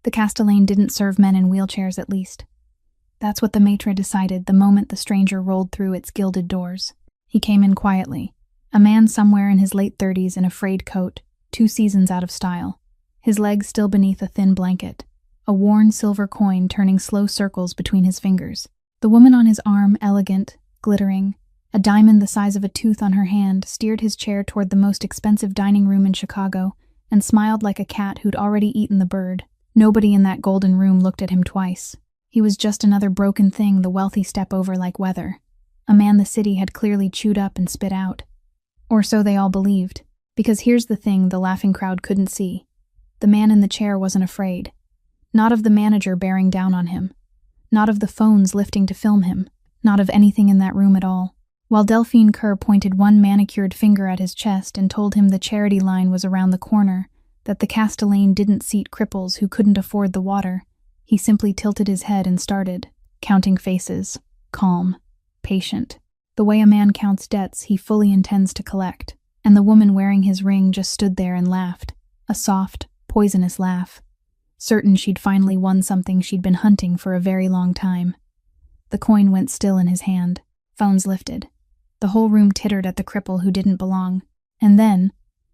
The Castellane didn't serve men in wheelchairs, at least. That's what the maitre decided the moment the stranger rolled through its gilded doors. He came in quietly, a man somewhere in his late 30s in a frayed coat, 2 seasons out of style, his legs still beneath a thin blanket, a worn silver coin turning slow circles between his fingers. The woman on his arm, elegant, glittering, a diamond the size of a tooth on her hand, steered his chair toward the most expensive dining room in Chicago and smiled like a cat who'd already eaten the bird. Nobody in that golden room looked at him twice. He was just another broken thing the wealthy step over like weather, a man the city had clearly chewed up and spit out. Or so they all believed, because here's the thing the laughing crowd couldn't see. The man in the chair wasn't afraid. Not of the manager bearing down on him. Not of the phones lifting to film him. Not of anything in that room at all. While Delphine Kerr pointed one manicured finger at his chest and told him the charity line was around the corner, that the Castellane didn't seat cripples who couldn't afford the water, he simply tilted his head and started, counting faces, calm, patient. The way a man counts debts he fully intends to collect, and the woman wearing his ring just stood there and laughed, a soft, poisonous laugh, certain she'd finally won something she'd been hunting for a very long time. The coin went still in his hand, phones lifted. The whole room tittered at the cripple who didn't belong, and then,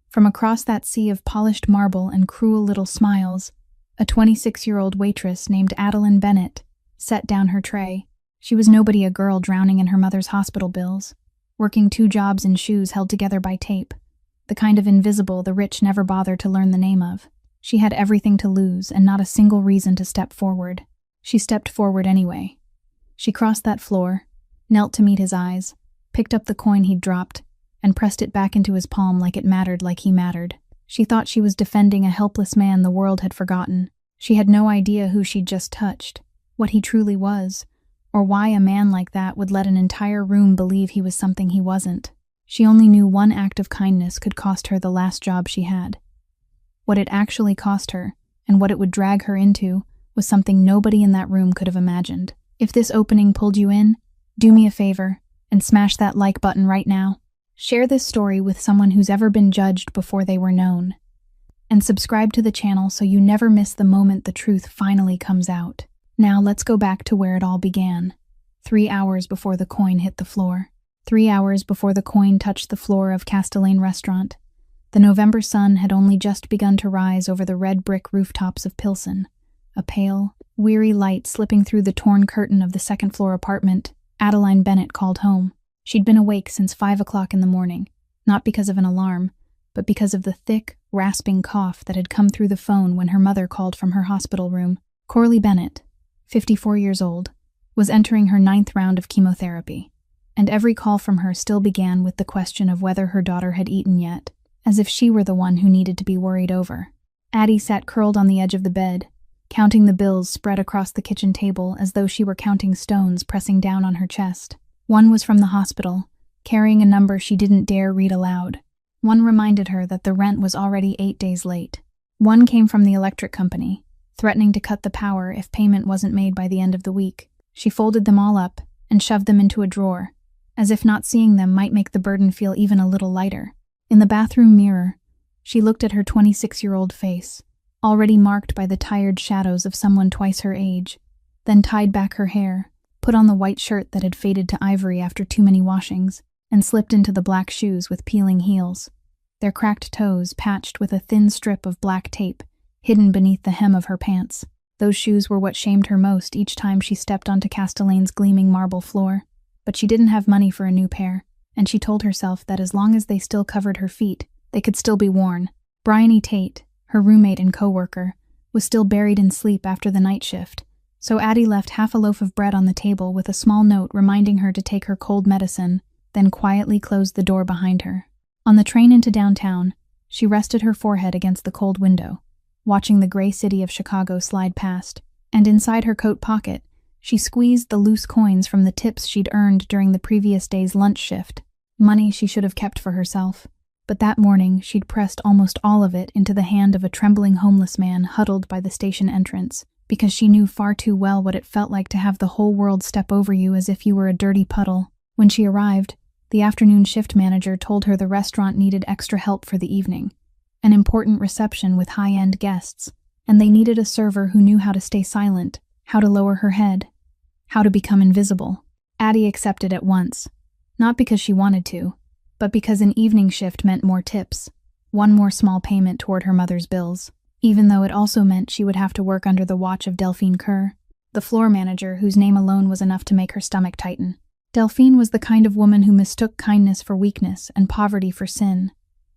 from across that sea of polished marble and cruel little smiles, a 26-year-old waitress named Adeline Bennett set down her tray. She was nobody, a girl drowning in her mother's hospital bills, working 2 jobs in shoes held together by tape, the kind of invisible the rich never bother to learn the name of. She had everything to lose and not a single reason to step forward. She stepped forward anyway. She crossed that floor, knelt to meet his eyes, picked up the coin he'd dropped, and pressed it back into his palm like it mattered, like he mattered. She thought she was defending a helpless man the world had forgotten. She had no idea who she'd just touched, what he truly was, or why a man like that would let an entire room believe he was something he wasn't. She only knew one act of kindness could cost her the last job she had. What it actually cost her, and what it would drag her into, was something nobody in that room could have imagined. If this opening pulled you in, do me a favor and smash that like button right now. Share this story with someone who's ever been judged before they were known. And subscribe to the channel so you never miss the moment the truth finally comes out. Now let's go back to where it all began. 3 hours before the coin hit the floor. 3 hours before the coin touched the floor of Castellane Restaurant. The November sun had only just begun to rise over the red brick rooftops of Pilsen. A pale, weary light slipping through the torn curtain of the second-floor apartment, Adeline Bennett called home. She'd been awake since 5 o'clock in the morning, not because of an alarm, but because of the thick, rasping cough that had come through the phone when her mother called from her hospital room. Corley Bennett, 54 years old, was entering her 9th round of chemotherapy, and every call from her still began with the question of whether her daughter had eaten yet, as if she were the one who needed to be worried over. Addie sat curled on the edge of the bed, counting the bills spread across the kitchen table as though she were counting stones pressing down on her chest. One was from the hospital, carrying a number she didn't dare read aloud. One reminded her that the rent was already 8 days late. One came from the electric company, threatening to cut the power if payment wasn't made by the end of the week. She folded them all up and shoved them into a drawer, as if not seeing them might make the burden feel even a little lighter. In the bathroom mirror, she looked at her 26-year-old face, already marked by the tired shadows of someone twice her age, then tied back her hair, put on the white shirt that had faded to ivory after too many washings, and slipped into the black shoes with peeling heels, their cracked toes patched with a thin strip of black tape hidden beneath the hem of her pants. Those shoes were what shamed her most each time she stepped onto Castellane's gleaming marble floor. But she didn't have money for a new pair, and she told herself that as long as they still covered her feet, they could still be worn. Bryony Tate, her roommate and co-worker, was still buried in sleep after the night shift, so Addie left half a loaf of bread on the table with a small note reminding her to take her cold medicine, then quietly closed the door behind her. On the train into downtown, she rested her forehead against the cold window, watching the gray city of Chicago slide past, and inside her coat pocket, she squeezed the loose coins from the tips she'd earned during the previous day's lunch shift, money she should have kept for herself. But that morning, she'd pressed almost all of it into the hand of a trembling homeless man huddled by the station entrance, because she knew far too well what it felt like to have the whole world step over you as if you were a dirty puddle. When she arrived, the afternoon shift manager told her the restaurant needed extra help for the evening, an important reception with high-end guests, and they needed a server who knew how to stay silent, how to lower her head, how to become invisible. Addie accepted at once, not because she wanted to, but because an evening shift meant more tips, one more small payment toward her mother's bills, even though it also meant she would have to work under the watch of Delphine Kerr, the floor manager whose name alone was enough to make her stomach tighten. Delphine was the kind of woman who mistook kindness for weakness and poverty for sin,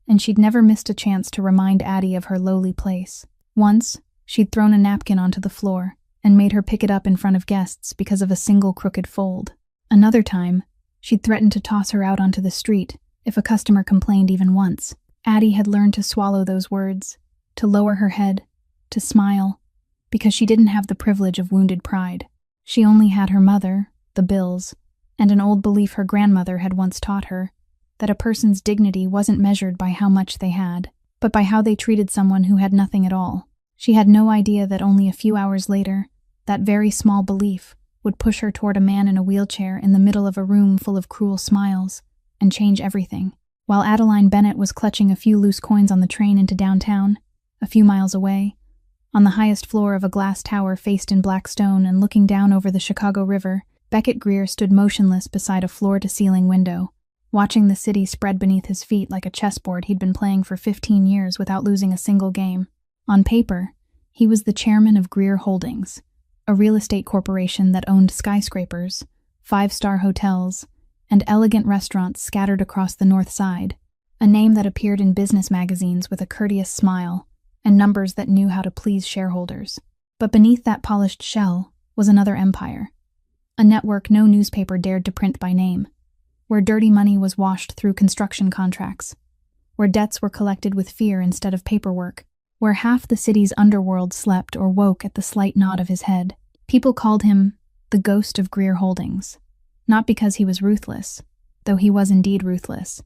and she'd never missed a chance to remind Addie of her lowly place. Once, she'd thrown a napkin onto the floor and made her pick it up in front of guests because of a single crooked fold. Another time, she'd threatened to toss her out onto the street if a customer complained even once. Addie had learned to swallow those words, to lower her head, to smile, because she didn't have the privilege of wounded pride. She only had her mother, the bills, and an old belief her grandmother had once taught her, that a person's dignity wasn't measured by how much they had, but by how they treated someone who had nothing at all. She had no idea that only a few hours later, that very small belief would push her toward a man in a wheelchair in the middle of a room full of cruel smiles and change everything. While Adeline Bennett was clutching a few loose coins on the train into downtown, a few miles away, on the highest floor of a glass tower faced in black stone and looking down over the Chicago River, Beckett Greer stood motionless beside a floor-to-ceiling window, watching the city spread beneath his feet like a chessboard he'd been playing for 15 years without losing a single game. On paper, he was the chairman of Greer Holdings, a real estate corporation that owned skyscrapers, five-star hotels, and elegant restaurants scattered across the North Side, a name that appeared in business magazines with a courteous smile and numbers that knew how to please shareholders. But beneath that polished shell was another empire, a network no newspaper dared to print by name, where dirty money was washed through construction contracts, where debts were collected with fear instead of paperwork, where half the city's underworld slept or woke at the slight nod of his head. People called him the Ghost of Greer Holdings, not because he was ruthless, though he was indeed ruthless,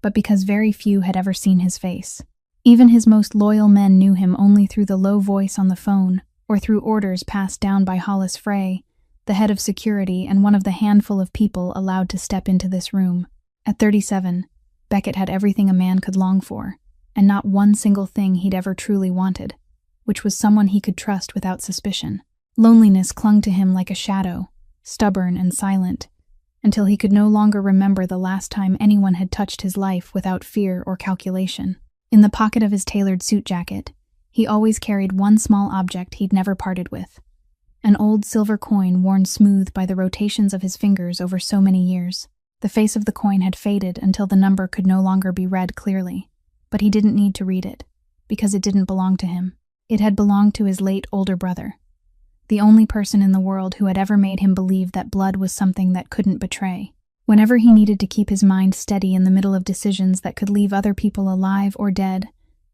but because very few had ever seen his face. Even his most loyal men knew him only through the low voice on the phone or through orders passed down by Hollis Frey, the head of security and one of the handful of people allowed to step into this room. At 37, Beckett had everything a man could long for, and not one single thing he'd ever truly wanted, which was someone he could trust without suspicion. Loneliness clung to him like a shadow, stubborn and silent, until he could no longer remember the last time anyone had touched his life without fear or calculation. In the pocket of his tailored suit jacket, he always carried one small object he'd never parted with, an old silver coin worn smooth by the rotations of his fingers over so many years. The face of the coin had faded until the number could no longer be read clearly, but he didn't need to read it, because it didn't belong to him. It had belonged to his late older brother, the only person in the world who had ever made him believe that blood was something that couldn't betray. Whenever he needed to keep his mind steady in the middle of decisions that could leave other people alive or dead,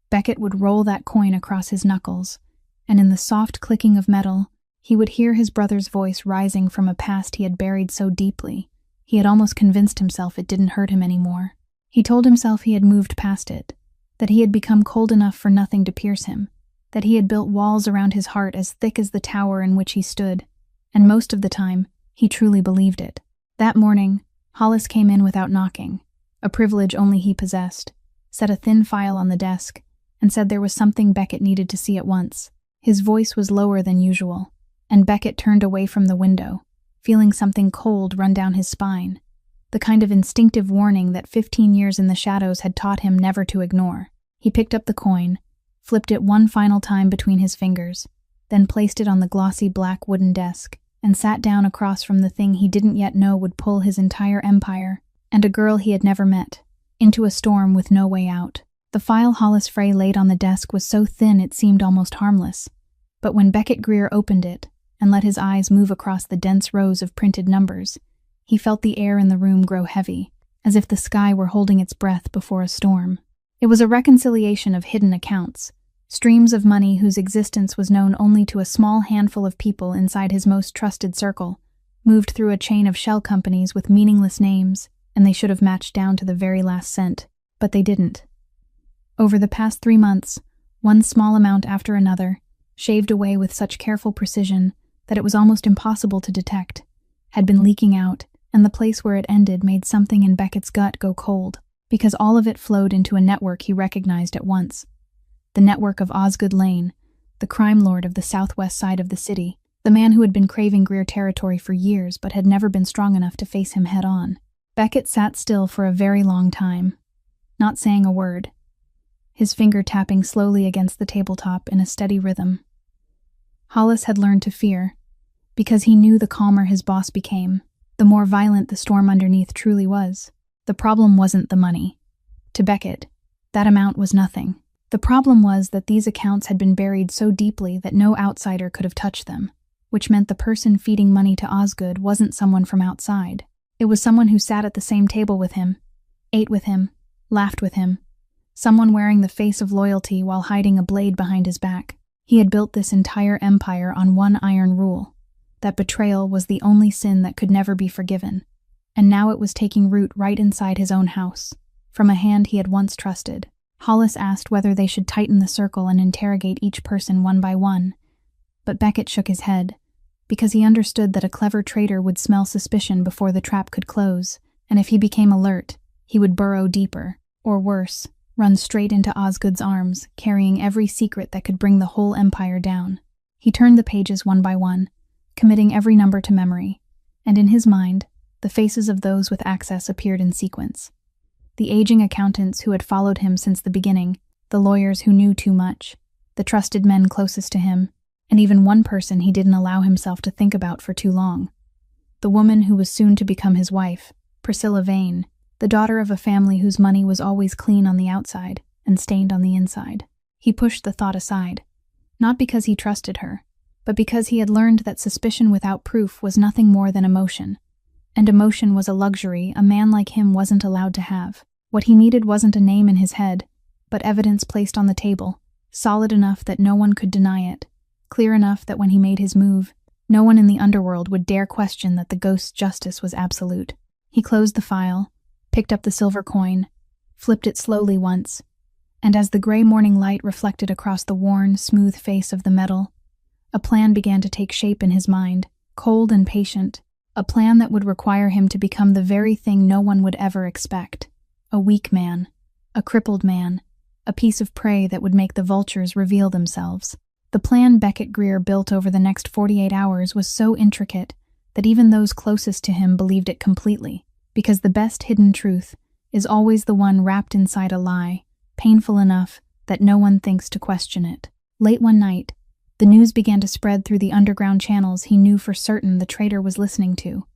Beckett would roll that coin across his knuckles, and in the soft clicking of metal, he would hear his brother's voice rising from a past he had buried so deeply, he had almost convinced himself it didn't hurt him anymore. He told himself he had moved past it, that he had become cold enough for nothing to pierce him, that he had built walls around his heart as thick as the tower in which he stood, and most of the time, he truly believed it. That morning, Hollis came in without knocking, a privilege only he possessed, set a thin file on the desk, and said there was something Beckett needed to see at once. His voice was lower than usual, and Beckett turned away from the window, feeling something cold run down his spine, the kind of instinctive warning that 15 years in the shadows had taught him never to ignore. He picked up the coin, flipped it one final time between his fingers, then placed it on the glossy black wooden desk, and sat down across from the thing he didn't yet know would pull his entire empire, and a girl he had never met, into a storm with no way out. The file Hollis Frey laid on the desk was so thin it seemed almost harmless, but when Beckett Greer opened it and let his eyes move across the dense rows of printed numbers, he felt the air in the room grow heavy, as if the sky were holding its breath before a storm. It was a reconciliation of hidden accounts, streams of money whose existence was known only to a small handful of people inside his most trusted circle, moved through a chain of shell companies with meaningless names, and they should have matched down to the very last cent, but they didn't. Over the past 3 months, one small amount after another, shaved away with such careful precision that it was almost impossible to detect, had been leaking out, and the place where it ended made something in Beckett's gut go cold, because all of it flowed into a network he recognized at once. The network of Osgood Lane, the crime lord of the southwest side of the city, the man who had been craving Greer territory for years but had never been strong enough to face him head-on. Beckett sat still for a very long time, not saying a word, his finger tapping slowly against the tabletop in a steady rhythm. Hollis had learned to fear, because he knew the calmer his boss became, the more violent the storm underneath truly was. The problem wasn't the money. To Beckett, that amount was nothing. The problem was that these accounts had been buried so deeply that no outsider could have touched them, which meant the person feeding money to Osgood wasn't someone from outside. It was someone who sat at the same table with him, ate with him, laughed with him, someone wearing the face of loyalty while hiding a blade behind his back. He had built this entire empire on one iron rule, that betrayal was the only sin that could never be forgiven, and now it was taking root right inside his own house, from a hand he had once trusted. Hollis asked whether they should tighten the circle and interrogate each person one by one, but Beckett shook his head, because he understood that a clever traitor would smell suspicion before the trap could close, and if he became alert, he would burrow deeper, or worse, run straight into Osgood's arms, carrying every secret that could bring the whole empire down. He turned the pages one by one, committing every number to memory, and in his mind, the faces of those with access appeared in sequence. The aging accountants who had followed him since the beginning, the lawyers who knew too much, the trusted men closest to him, and even one person he didn't allow himself to think about for too long. The woman who was soon to become his wife, Priscilla Vane, the daughter of a family whose money was always clean on the outside and stained on the inside. He pushed the thought aside, not because he trusted her, but because he had learned that suspicion without proof was nothing more than emotion, and emotion was a luxury a man like him wasn't allowed to have. What he needed wasn't a name in his head, but evidence placed on the table, solid enough that no one could deny it, clear enough that when he made his move, no one in the underworld would dare question that the ghost's justice was absolute. He closed the file, picked up the silver coin, flipped it slowly once, and as the gray morning light reflected across the worn, smooth face of the metal, a plan began to take shape in his mind, cold and patient, a plan that would require him to become the very thing no one would ever expect. A weak man, a crippled man, a piece of prey that would make the vultures reveal themselves. The plan Beckett Greer built over the next 48 hours was so intricate that even those closest to him believed it completely, because the best hidden truth is always the one wrapped inside a lie, painful enough that no one thinks to question it. Late one night, the news began to spread through the underground channels he knew for certain the traitor was listening to.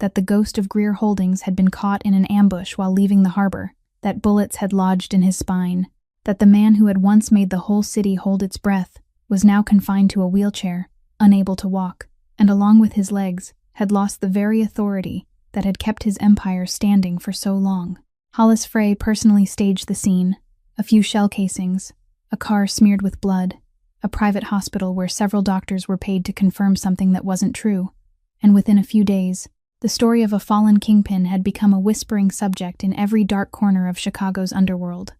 That the ghost of Greer Holdings had been caught in an ambush while leaving the harbor, that bullets had lodged in his spine, that the man who had once made the whole city hold its breath was now confined to a wheelchair, unable to walk, and along with his legs, had lost the very authority that had kept his empire standing for so long. Hollis Frey personally staged the scene, a few shell casings, a car smeared with blood, a private hospital where several doctors were paid to confirm something that wasn't true, and within a few days, the story of a fallen kingpin had become a whispering subject in every dark corner of Chicago's underworld.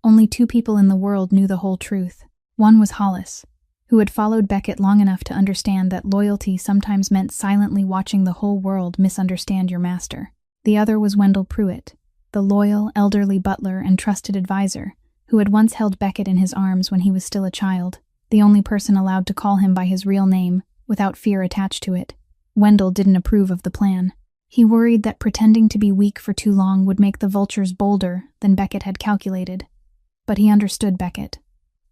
Only two people in the world knew the whole truth. One was Hollis, who had followed Beckett long enough to understand that loyalty sometimes meant silently watching the whole world misunderstand your master. The other was Wendell Pruitt, the loyal, elderly butler and trusted advisor, who had once held Beckett in his arms when he was still a child, the only person allowed to call him by his real name, without fear attached to it. Wendell didn't approve of the plan. He worried that pretending to be weak for too long would make the vultures bolder than Beckett had calculated. But he understood Beckett.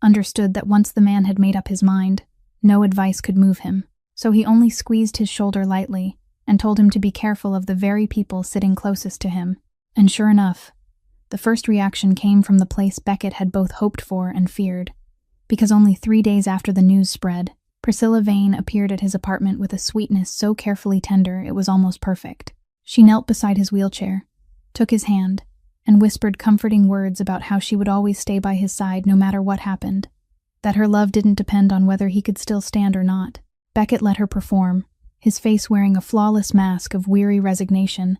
Understood that once the man had made up his mind, no advice could move him. So he only squeezed his shoulder lightly and told him to be careful of the very people sitting closest to him. And sure enough, the first reaction came from the place Beckett had both hoped for and feared. Because only 3 days after the news spread, Priscilla Vane appeared at his apartment with a sweetness so carefully tender it was almost perfect. She knelt beside his wheelchair, took his hand, and whispered comforting words about how she would always stay by his side no matter what happened, that her love didn't depend on whether he could still stand or not. Beckett let her perform, his face wearing a flawless mask of weary resignation,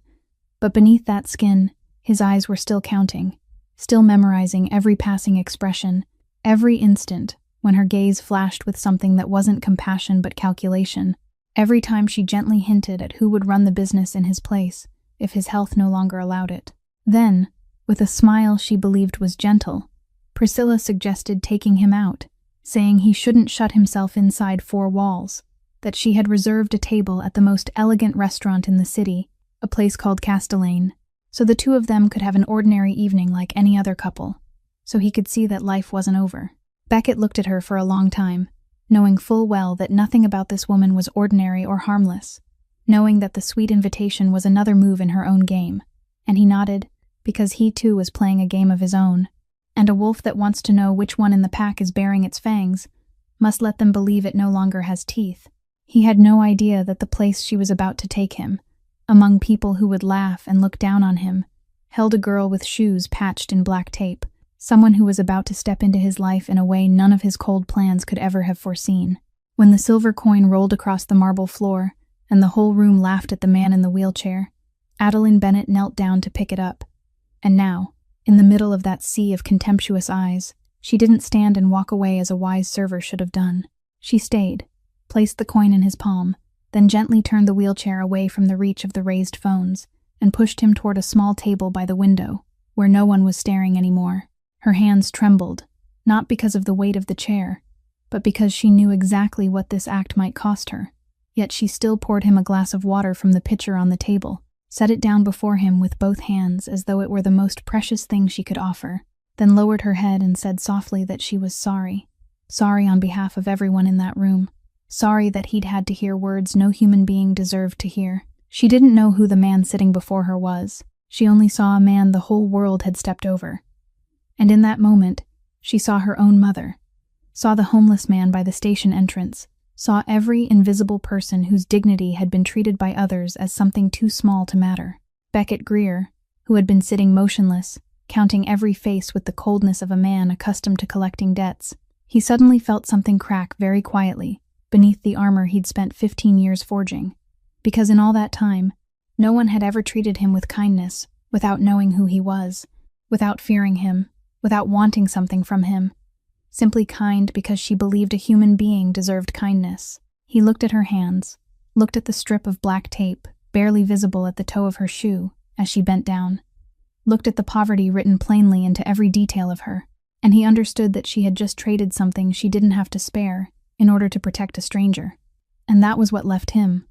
but beneath that skin, his eyes were still counting, still memorizing every passing expression, every instant when her gaze flashed with something that wasn't compassion but calculation, every time she gently hinted at who would run the business in his place if his health no longer allowed it. Then, with a smile she believed was gentle, Priscilla suggested taking him out, saying he shouldn't shut himself inside four walls, that she had reserved a table at the most elegant restaurant in the city, a place called Castellane, so the two of them could have an ordinary evening like any other couple, so he could see that life wasn't over. Beckett looked at her for a long time, knowing full well that nothing about this woman was ordinary or harmless, knowing that the sweet invitation was another move in her own game, and he nodded, because he too was playing a game of his own, and a wolf that wants to know which one in the pack is baring its fangs must let them believe it no longer has teeth. He had no idea that the place she was about to take him, among people who would laugh and look down on him, held a girl with shoes patched in black tape, someone who was about to step into his life in a way none of his cold plans could ever have foreseen. When the silver coin rolled across the marble floor, and the whole room laughed at the man in the wheelchair, Adeline Bennett knelt down to pick it up. And now, in the middle of that sea of contemptuous eyes, she didn't stand and walk away as a wise server should have done. She stayed, placed the coin in his palm, then gently turned the wheelchair away from the reach of the raised phones, and pushed him toward a small table by the window, where no one was staring anymore. Her hands trembled, not because of the weight of the chair, but because she knew exactly what this act might cost her. Yet she still poured him a glass of water from the pitcher on the table, set it down before him with both hands as though it were the most precious thing she could offer, then lowered her head and said softly that she was sorry. Sorry on behalf of everyone in that room. Sorry that he'd had to hear words no human being deserved to hear. She didn't know who the man sitting before her was. She only saw a man the whole world had stepped over. And in that moment, she saw her own mother, saw the homeless man by the station entrance, saw every invisible person whose dignity had been treated by others as something too small to matter. Beckett Greer, who had been sitting motionless, counting every face with the coldness of a man accustomed to collecting debts, he suddenly felt something crack very quietly beneath the armor he'd spent 15 years forging. Because in all that time, no one had ever treated him with kindness, without knowing who he was, without fearing him, without wanting something from him. Simply kind because she believed a human being deserved kindness. He looked at her hands, looked at the strip of black tape, barely visible at the toe of her shoe, as she bent down, looked at the poverty written plainly into every detail of her, and he understood that she had just traded something she didn't have to spare in order to protect a stranger. And that was what left him,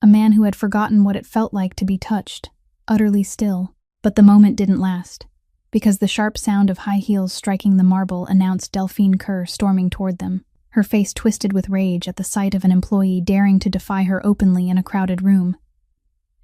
a man who had forgotten what it felt like to be touched, utterly still. But the moment didn't last, because the sharp sound of high heels striking the marble announced Delphine Kerr storming toward them, her face twisted with rage at the sight of an employee daring to defy her openly in a crowded room.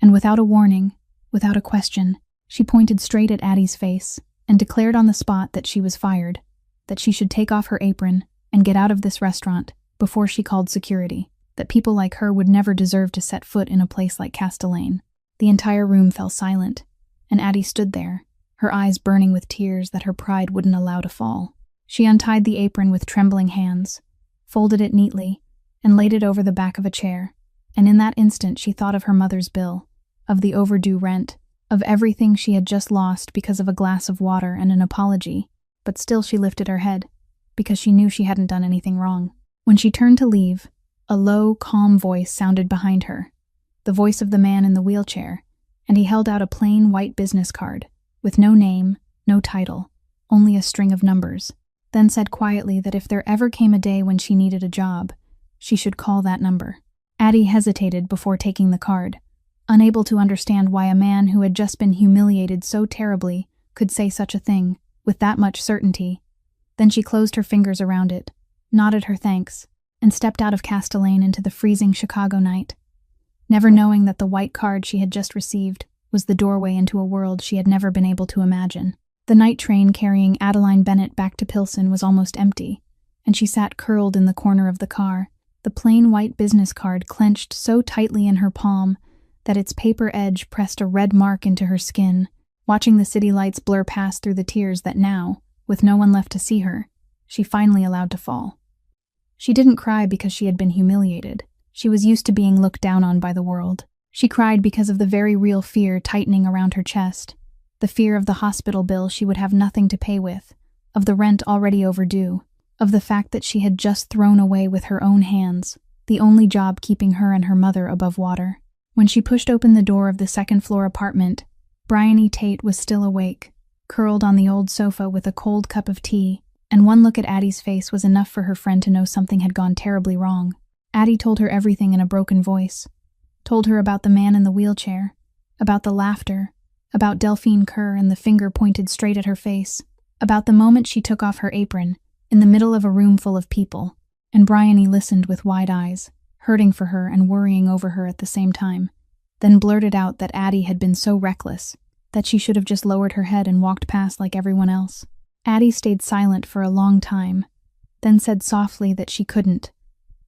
And without a warning, without a question, she pointed straight at Addie's face and declared on the spot that she was fired, that she should take off her apron and get out of this restaurant before she called security, that people like her would never deserve to set foot in a place like Castellane. The entire room fell silent, and Addie stood there, her eyes burning with tears that her pride wouldn't allow to fall. She untied the apron with trembling hands, folded it neatly, and laid it over the back of a chair, and in that instant she thought of her mother's bill, of the overdue rent, of everything she had just lost because of a glass of water and an apology, but still she lifted her head, because she knew she hadn't done anything wrong. When she turned to leave, a low, calm voice sounded behind her, the voice of the man in the wheelchair, and he held out a plain white business card, with no name, no title, only a string of numbers, then said quietly that if there ever came a day when she needed a job, she should call that number. Addie hesitated before taking the card, unable to understand why a man who had just been humiliated so terribly could say such a thing, with that much certainty. Then she closed her fingers around it, nodded her thanks, and stepped out of Castellane into the freezing Chicago night, never knowing that the white card she had just received was the doorway into a world she had never been able to imagine. The night train carrying Adeline Bennett back to Pilsen was almost empty, and she sat curled in the corner of the car, the plain white business card clenched so tightly in her palm that its paper edge pressed a red mark into her skin, watching the city lights blur past through the tears that now, with no one left to see her, she finally allowed to fall. She didn't cry because she had been humiliated. She was used to being looked down on by the world. She cried because of the very real fear tightening around her chest, the fear of the hospital bill she would have nothing to pay with, of the rent already overdue, of the fact that she had just thrown away with her own hands the only job keeping her and her mother above water. When she pushed open the door of the second-floor apartment, Bryony Tate was still awake, curled on the old sofa with a cold cup of tea, And one look at Addie's face was enough for her friend to know something had gone terribly wrong. Addie told her everything in a broken voice. Told her about the man in the wheelchair, about the laughter, about Delphine Kerr and the finger pointed straight at her face, about the moment she took off her apron, in the middle of a room full of people, and Bryony listened with wide eyes, hurting for her and worrying over her at the same time, then blurted out that Addie had been so reckless, that she should have just lowered her head and walked past like everyone else. Addie stayed silent for a long time, then said softly that she couldn't,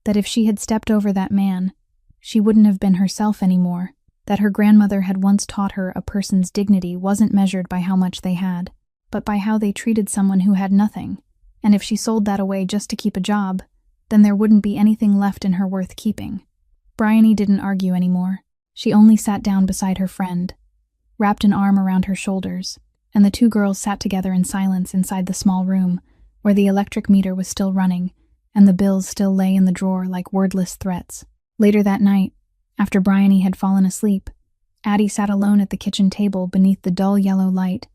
that if she had stepped over that man, she wouldn't have been herself anymore, that her grandmother had once taught her a person's dignity wasn't measured by how much they had, but by how they treated someone who had nothing, and if she sold that away just to keep a job, then there wouldn't be anything left in her worth keeping. Bryony didn't argue anymore. She only sat down beside her friend, wrapped an arm around her shoulders, and the two girls sat together in silence inside the small room, where the electric meter was still running, and the bills still lay in the drawer like wordless threats. Later that night, after Bryony had fallen asleep, Addie sat alone at the kitchen table beneath the dull yellow light,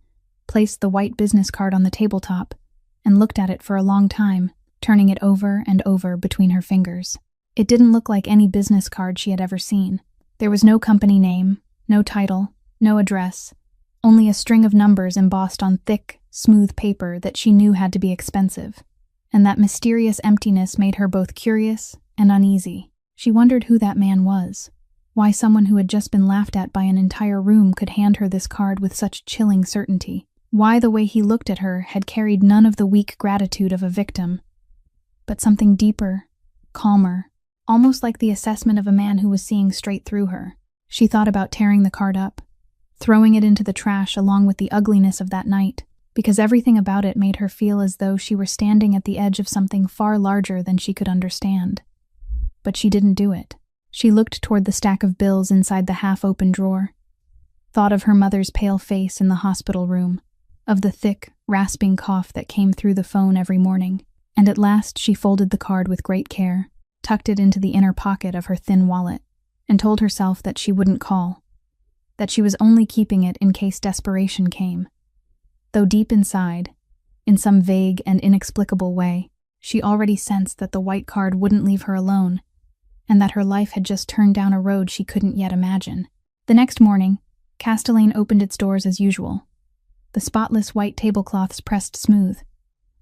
placed the white business card on the tabletop, and looked at it for a long time, turning it over and over between her fingers. It didn't look like any business card she had ever seen. There was no company name, no title, no address, only a string of numbers embossed on thick, smooth paper that she knew had to be expensive. And that mysterious emptiness made her both curious and uneasy. She wondered who that man was, why someone who had just been laughed at by an entire room could hand her this card with such chilling certainty, why the way he looked at her had carried none of the weak gratitude of a victim, but something deeper, calmer, almost like the assessment of a man who was seeing straight through her. She thought about tearing the card up, throwing it into the trash along with the ugliness of that night, because everything about it made her feel as though she were standing at the edge of something far larger than she could understand. But she didn't do it. She looked toward the stack of bills inside the half-open drawer, thought of her mother's pale face in the hospital room, of the thick, rasping cough that came through the phone every morning, and at last she folded the card with great care, tucked it into the inner pocket of her thin wallet, and told herself that she wouldn't call, that she was only keeping it in case desperation came. Though deep inside, in some vague and inexplicable way, she already sensed that the white card wouldn't leave her alone, and that her life had just turned down a road she couldn't yet imagine. The next morning, Castellane opened its doors as usual. The spotless white tablecloths pressed smooth,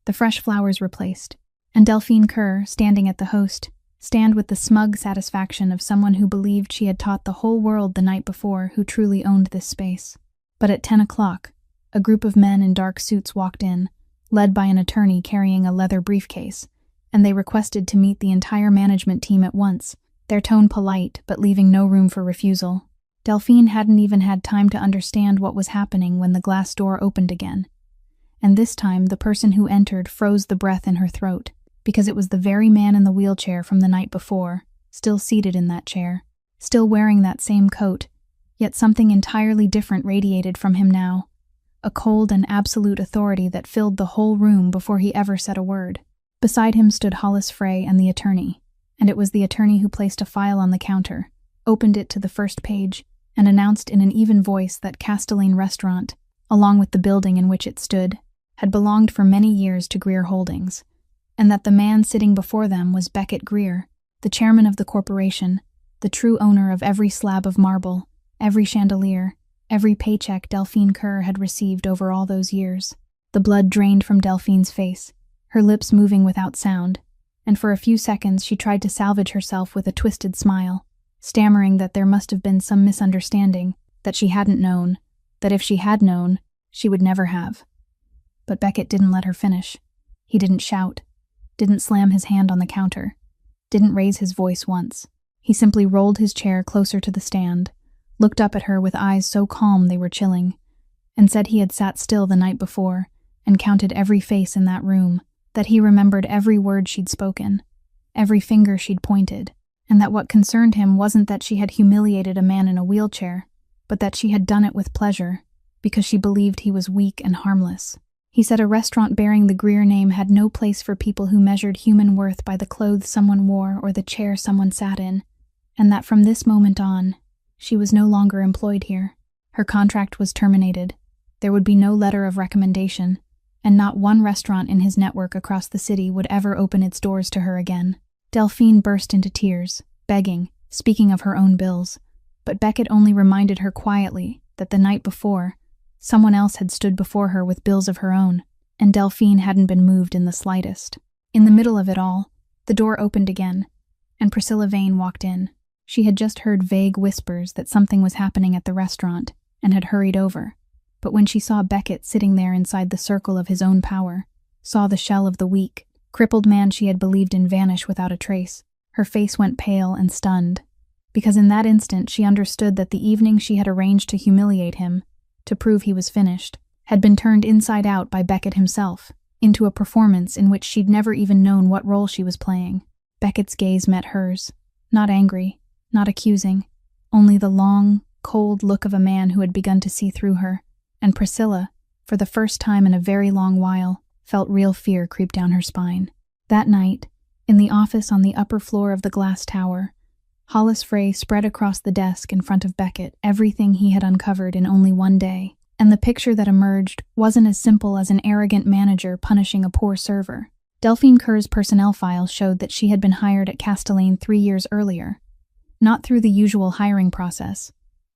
the fresh flowers replaced, and Delphine Kerr, standing at the host, stand with the smug satisfaction of someone who believed she had taught the whole world the night before who truly owned this space. But at 10 o'clock, a group of men in dark suits walked in, led by an attorney carrying a leather briefcase, and they requested to meet the entire management team at once, their tone polite but leaving no room for refusal. Delphine hadn't even had time to understand what was happening when the glass door opened again, and this time the person who entered froze the breath in her throat, because it was the very man in the wheelchair from the night before, still seated in that chair, still wearing that same coat, yet something entirely different radiated from him now, a cold and absolute authority that filled the whole room before he ever said a word. Beside him stood Hollis Frey and the attorney, and it was the attorney who placed a file on the counter, opened it to the first page, and announced in an even voice that Castellane Restaurant, along with the building in which it stood, had belonged for many years to Greer Holdings, and that the man sitting before them was Beckett Greer, the chairman of the corporation, the true owner of every slab of marble, every chandelier, every paycheck Delphine Kerr had received over all those years. The blood drained from Delphine's face, her lips moving without sound, and for a few seconds she tried to salvage herself with a twisted smile, stammering that there must have been some misunderstanding, that she hadn't known, that if she had known, she would never have. But Beckett didn't let her finish. He didn't shout, didn't slam his hand on the counter, didn't raise his voice once. He simply rolled his chair closer to the stand, looked up at her with eyes so calm they were chilling, and said he had sat still the night before and counted every face in that room, that he remembered every word she'd spoken, every finger she'd pointed, and that what concerned him wasn't that she had humiliated a man in a wheelchair, but that she had done it with pleasure, because she believed he was weak and harmless. He said a restaurant bearing the Greer name had no place for people who measured human worth by the clothes someone wore or the chair someone sat in, and that from this moment on, she was no longer employed here. Her contract was terminated. There would be no letter of recommendation, and not one restaurant in his network across the city would ever open its doors to her again. Delphine burst into tears, begging, speaking of her own bills, but Beckett only reminded her quietly that the night before, someone else had stood before her with bills of her own, and Delphine hadn't been moved in the slightest. In the middle of it all, the door opened again, and Priscilla Vane walked in. She had just heard vague whispers that something was happening at the restaurant, and had hurried over. But when she saw Beckett sitting there inside the circle of his own power, saw the shell of the weak, crippled man she had believed in vanish without a trace, her face went pale and stunned, because in that instant she understood that the evening she had arranged to humiliate him, to prove he was finished, had been turned inside out by Beckett himself, into a performance in which she'd never even known what role she was playing. Beckett's gaze met hers, not angry, not accusing, only the long, cold look of a man who had begun to see through her, and Priscilla, for the first time in a very long while, felt real fear creep down her spine. That night, in the office on the upper floor of the glass tower, Hollis Frey spread across the desk in front of Beckett everything he had uncovered in only one day, and the picture that emerged wasn't as simple as an arrogant manager punishing a poor server. Delphine Kerr's personnel files showed that she had been hired at Castellane 3 years earlier, not through the usual hiring process,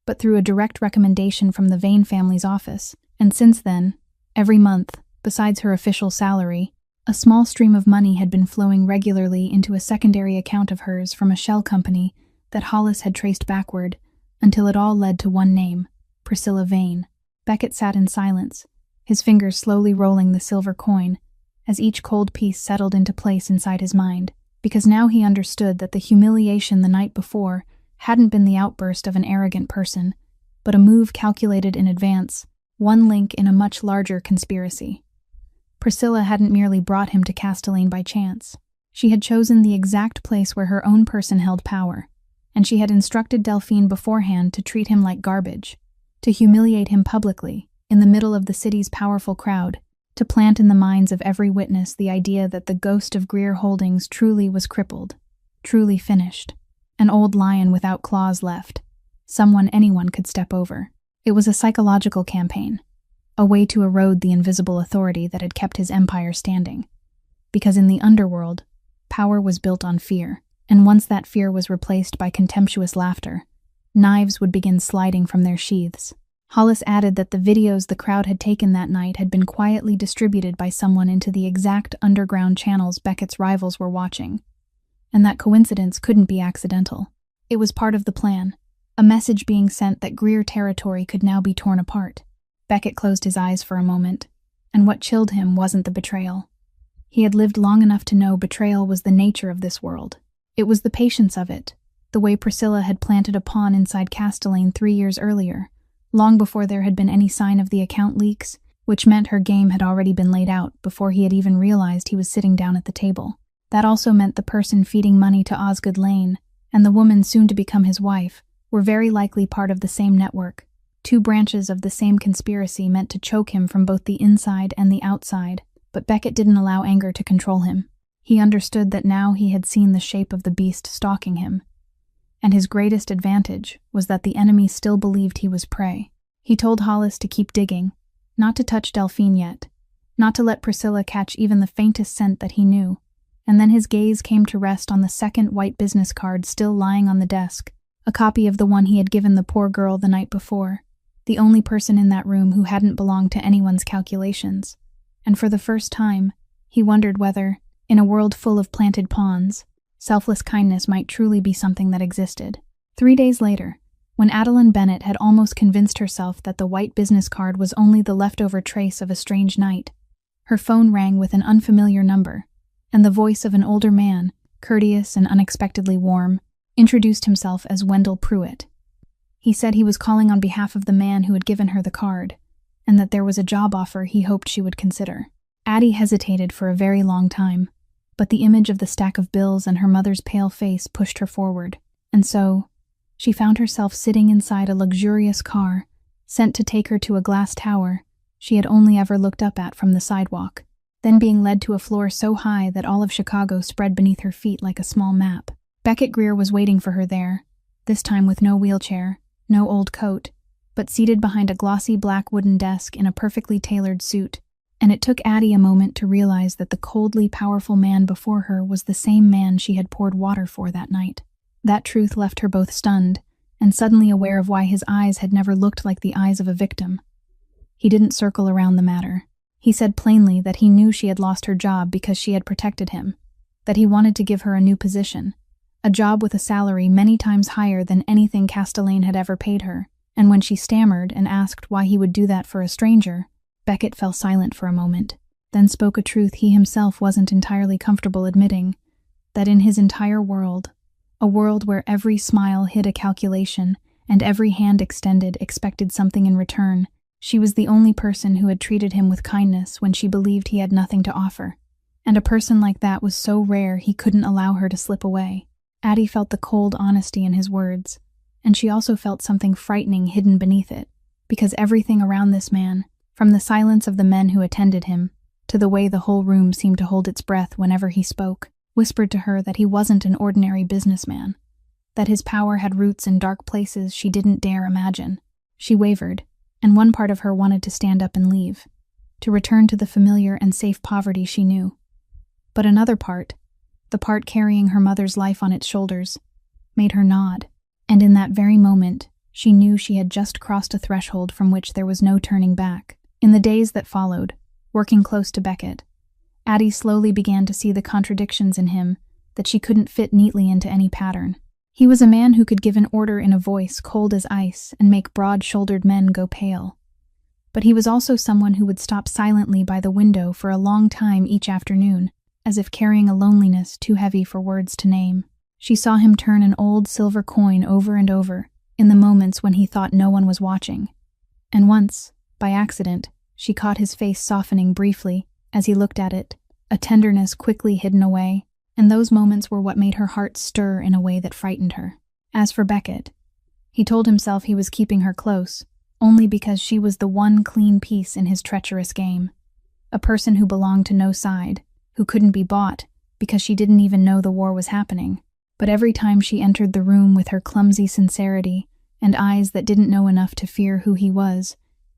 but through a direct recommendation from the Vane family's office, and since then, every month, besides her official salary, a small stream of money had been flowing regularly into a secondary account of hers from a shell company that Hollis had traced backward until it all led to one name, Priscilla Vane. Beckett sat in silence, his fingers slowly rolling the silver coin as each cold piece settled into place inside his mind, because now he understood that the humiliation the night before hadn't been the outburst of an arrogant person, but a move calculated in advance, one link in a much larger conspiracy. Priscilla hadn't merely brought him to Castellane by chance. She had chosen the exact place where her own person held power, and she had instructed Delphine beforehand to treat him like garbage, to humiliate him publicly, in the middle of the city's powerful crowd, to plant in the minds of every witness the idea that the ghost of Greer Holdings truly was crippled, truly finished, an old lion without claws left, someone anyone could step over. It was a psychological campaign, a way to erode the invisible authority that had kept his empire standing. Because in the underworld, power was built on fear, and once that fear was replaced by contemptuous laughter, knives would begin sliding from their sheaths. Hollis added that the videos the crowd had taken that night had been quietly distributed by someone into the exact underground channels Beckett's rivals were watching, and that coincidence couldn't be accidental. It was part of the plan, a message being sent that Greer territory could now be torn apart. Beckett closed his eyes for a moment, and what chilled him wasn't the betrayal. He had lived long enough to know betrayal was the nature of this world. It was the patience of it, the way Priscilla had planted a pawn inside Castellane 3 years earlier, long before there had been any sign of the account leaks, which meant her game had already been laid out before he had even realized he was sitting down at the table. That also meant the person feeding money to Osgood Lane, and the woman soon to become his wife, were very likely part of the same network, 2 branches of the same conspiracy meant to choke him from both the inside and the outside. But Beckett didn't allow anger to control him. He understood that now he had seen the shape of the beast stalking him, and his greatest advantage was that the enemy still believed he was prey. He told Hollis to keep digging, not to touch Delphine yet, not to let Priscilla catch even the faintest scent that he knew, and then his gaze came to rest on the second white business card still lying on the desk, a copy of the one he had given the poor girl the night before, the only person in that room who hadn't belonged to anyone's calculations. And for the first time, he wondered whether, in a world full of planted pawns, selfless kindness might truly be something that existed. 3 days later, when Adeline Bennett had almost convinced herself that the white business card was only the leftover trace of a strange night, her phone rang with an unfamiliar number, and the voice of an older man, courteous and unexpectedly warm, introduced himself as Wendell Pruitt. He said he was calling on behalf of the man who had given her the card, and that there was a job offer he hoped she would consider. Addie hesitated for a very long time, but the image of the stack of bills and her mother's pale face pushed her forward, and so she found herself sitting inside a luxurious car, sent to take her to a glass tower she had only ever looked up at from the sidewalk, then being led to a floor so high that all of Chicago spread beneath her feet like a small map. Beckett Greer was waiting for her there, this time with no wheelchair, no old coat, but seated behind a glossy black wooden desk in a perfectly tailored suit, And it took Addie a moment to realize that the coldly powerful man before her was the same man she had poured water for that night. That truth left her both stunned and suddenly aware of why his eyes had never looked like the eyes of a victim. He didn't circle around the matter. He said plainly that he knew she had lost her job because she had protected him, that he wanted to give her a new position, a job with a salary many times higher than anything Castellane had ever paid her, and when she stammered and asked why he would do that for a stranger, Beckett fell silent for a moment, then spoke a truth he himself wasn't entirely comfortable admitting, that in his entire world, a world where every smile hid a calculation and every hand extended expected something in return, she was the only person who had treated him with kindness when she believed he had nothing to offer. And a person like that was so rare he couldn't allow her to slip away. Addie felt the cold honesty in his words, and she also felt something frightening hidden beneath it, because everything around this man, from the silence of the men who attended him, to the way the whole room seemed to hold its breath whenever he spoke, whispered to her that he wasn't an ordinary businessman, that his power had roots in dark places she didn't dare imagine. She wavered, and one part of her wanted to stand up and leave, to return to the familiar and safe poverty she knew. But another part, the part carrying her mother's life on its shoulders, made her nod, and in that very moment, she knew she had just crossed a threshold from which there was no turning back. In the days that followed, working close to Beckett, Addie slowly began to see the contradictions in him that she couldn't fit neatly into any pattern. He was a man who could give an order in a voice cold as ice and make broad-shouldered men go pale. But he was also someone who would stop silently by the window for a long time each afternoon, as if carrying a loneliness too heavy for words to name. She saw him turn an old silver coin over and over in the moments when he thought no one was watching. And once, by accident, she caught his face softening briefly as he looked at it, a tenderness quickly hidden away, and those moments were what made her heart stir in a way that frightened her. As for Beckett, he told himself he was keeping her close, only because she was the one clean piece in his treacherous game. A person who belonged to no side, who couldn't be bought because she didn't even know the war was happening. But every time she entered the room with her clumsy sincerity and eyes that didn't know enough to fear who he was,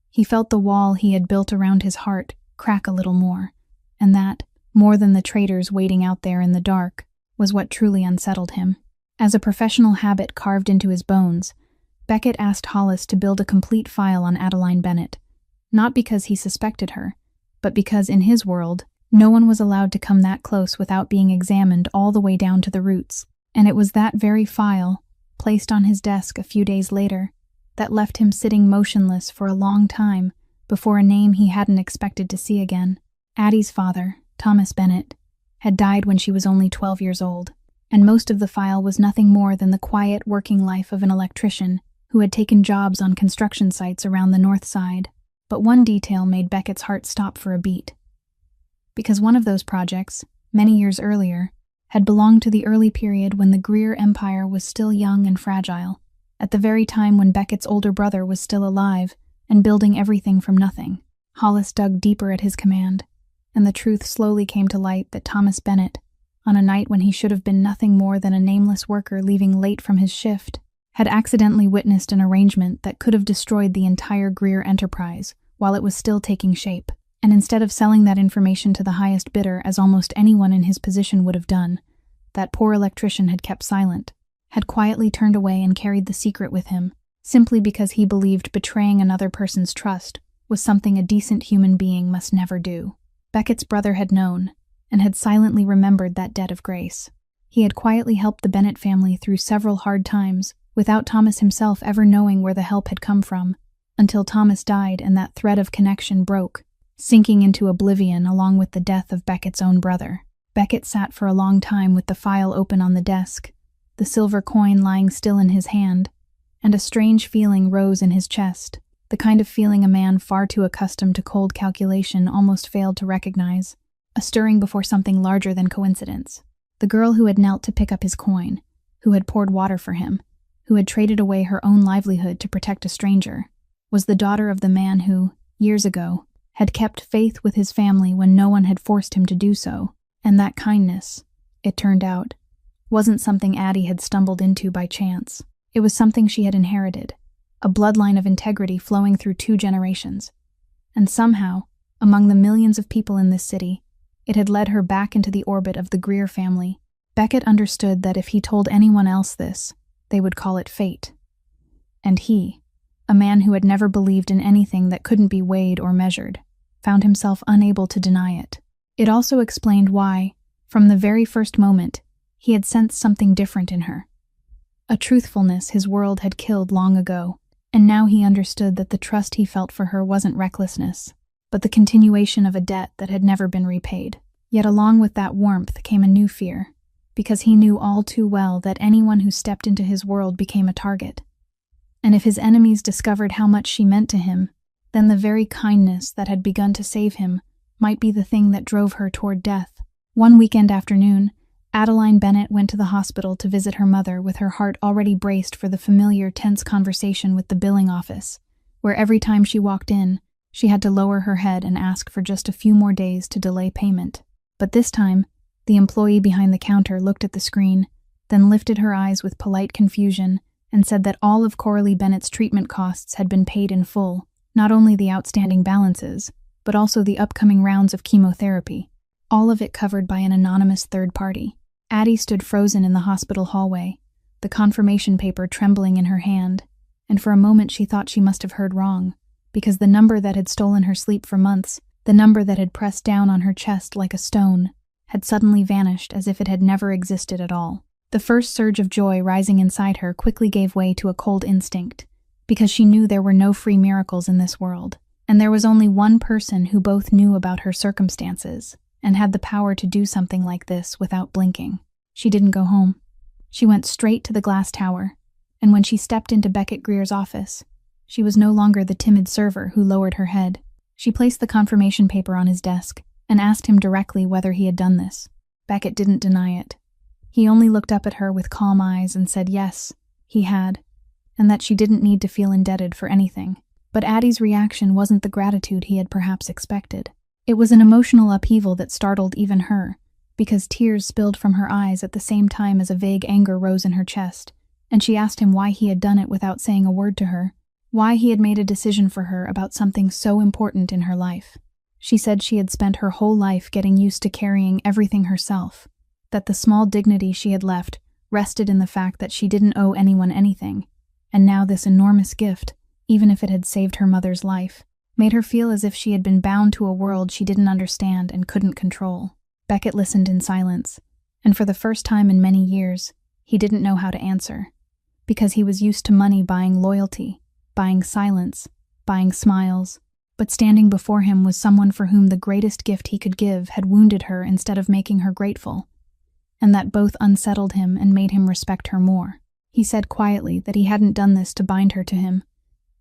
he felt the wall he had built around his heart crack a little more, and that, more than the traitors waiting out there in the dark, was what truly unsettled him. As a professional habit carved into his bones, Beckett asked Hollis to build a complete file on Adeline Bennett, not because he suspected her, but because in his world, no one was allowed to come that close without being examined all the way down to the roots. And it was that very file, placed on his desk a few days later, that left him sitting motionless for a long time before a name he hadn't expected to see again. Addie's father, Thomas Bennett, had died when she was only 12 years old, and most of the file was nothing more than the quiet working life of an electrician who had taken jobs on construction sites around the North Side. But one detail made Beckett's heart stop for a beat. Because one of those projects, many years earlier, had belonged to the early period when the Greer Empire was still young and fragile, at the very time when Beckett's older brother was still alive and building everything from nothing. Hollis dug deeper at his command, and the truth slowly came to light that Thomas Bennett, on a night when he should have been nothing more than a nameless worker leaving late from his shift, had accidentally witnessed an arrangement that could have destroyed the entire Greer enterprise while it was still taking shape. And instead of selling that information to the highest bidder as almost anyone in his position would have done, that poor electrician had kept silent, had quietly turned away and carried the secret with him, simply because he believed betraying another person's trust was something a decent human being must never do. Beckett's brother had known, and had silently remembered that debt of grace. He had quietly helped the Bennett family through several hard times, without Thomas himself ever knowing where the help had come from, until Thomas died and that thread of connection broke, sinking into oblivion along with the death of Beckett's own brother. Beckett sat for a long time with the file open on the desk, the silver coin lying still in his hand, and a strange feeling rose in his chest, the kind of feeling a man far too accustomed to cold calculation almost failed to recognize, a stirring before something larger than coincidence. The girl who had knelt to pick up his coin, who had poured water for him, who had traded away her own livelihood to protect a stranger, was the daughter of the man who, years ago, had kept faith with his family when no one had forced him to do so, and that kindness, it turned out, wasn't something Addie had stumbled into by chance. It was something she had inherited, a bloodline of integrity flowing through 2 generations. And somehow, Among the millions of people in this city, it had led her back into the orbit of the Greer family. Beckett understood that if he told anyone else this, they would call it fate. And he, a man who had never believed in anything that couldn't be weighed or measured, found himself unable to deny it. It also explained why, from the very first moment, he had sensed something different in her. A truthfulness his world had killed long ago, and now he understood that the trust he felt for her wasn't recklessness, but the continuation of a debt that had never been repaid. Yet along with that warmth came a new fear, because he knew all too well that anyone who stepped into his world became a target. And if his enemies discovered how much she meant to him, then the very kindness that had begun to save him might be the thing that drove her toward death. One weekend afternoon, Adeline Bennett went to the hospital to visit her mother with her heart already braced for the familiar tense conversation with the billing office, where every time she walked in, she had to lower her head and ask for just a few more days to delay payment. But this time, the employee behind the counter looked at the screen, then lifted her eyes with polite confusion and said that all of Coralie Bennett's treatment costs had been paid in full, not only the outstanding balances, but also the upcoming rounds of chemotherapy, all of it covered by an anonymous third party. Addie stood frozen in the hospital hallway, the confirmation paper trembling in her hand, and for a moment she thought she must have heard wrong, because the number that had stolen her sleep for months, the number that had pressed down on her chest like a stone, had suddenly vanished as if it had never existed at all. The first surge of joy rising inside her quickly gave way to a cold instinct, because she knew there were no free miracles in this world, and there was only one person who both knew about her circumstances and had the power to do something like this without blinking. She didn't go home. She went straight to the glass tower, and when she stepped into Beckett Greer's office, she was no longer the timid server who lowered her head. She placed the confirmation paper on his desk and asked him directly whether he had done this. Beckett didn't deny it. He only looked up at her with calm eyes and said yes, he had, and that she didn't need to feel indebted for anything. But Addie's reaction wasn't the gratitude he had perhaps expected. It was an emotional upheaval that startled even her, because tears spilled from her eyes at the same time as a vague anger rose in her chest, and she asked him why he had done it without saying a word to her, why he had made a decision for her about something so important in her life. She said she had spent her whole life getting used to carrying everything herself, that the small dignity she had left rested in the fact that she didn't owe anyone anything, and now this enormous gift, even if it had saved her mother's life, made her feel as if she had been bound to a world she didn't understand and couldn't control. Beckett listened in silence, and for the first time in many years, he didn't know how to answer, because he was used to money buying loyalty, buying silence, buying smiles, but standing before him was someone for whom the greatest gift he could give had wounded her instead of making her grateful, and that both unsettled him and made him respect her more. He said quietly that he hadn't done this to bind her to him,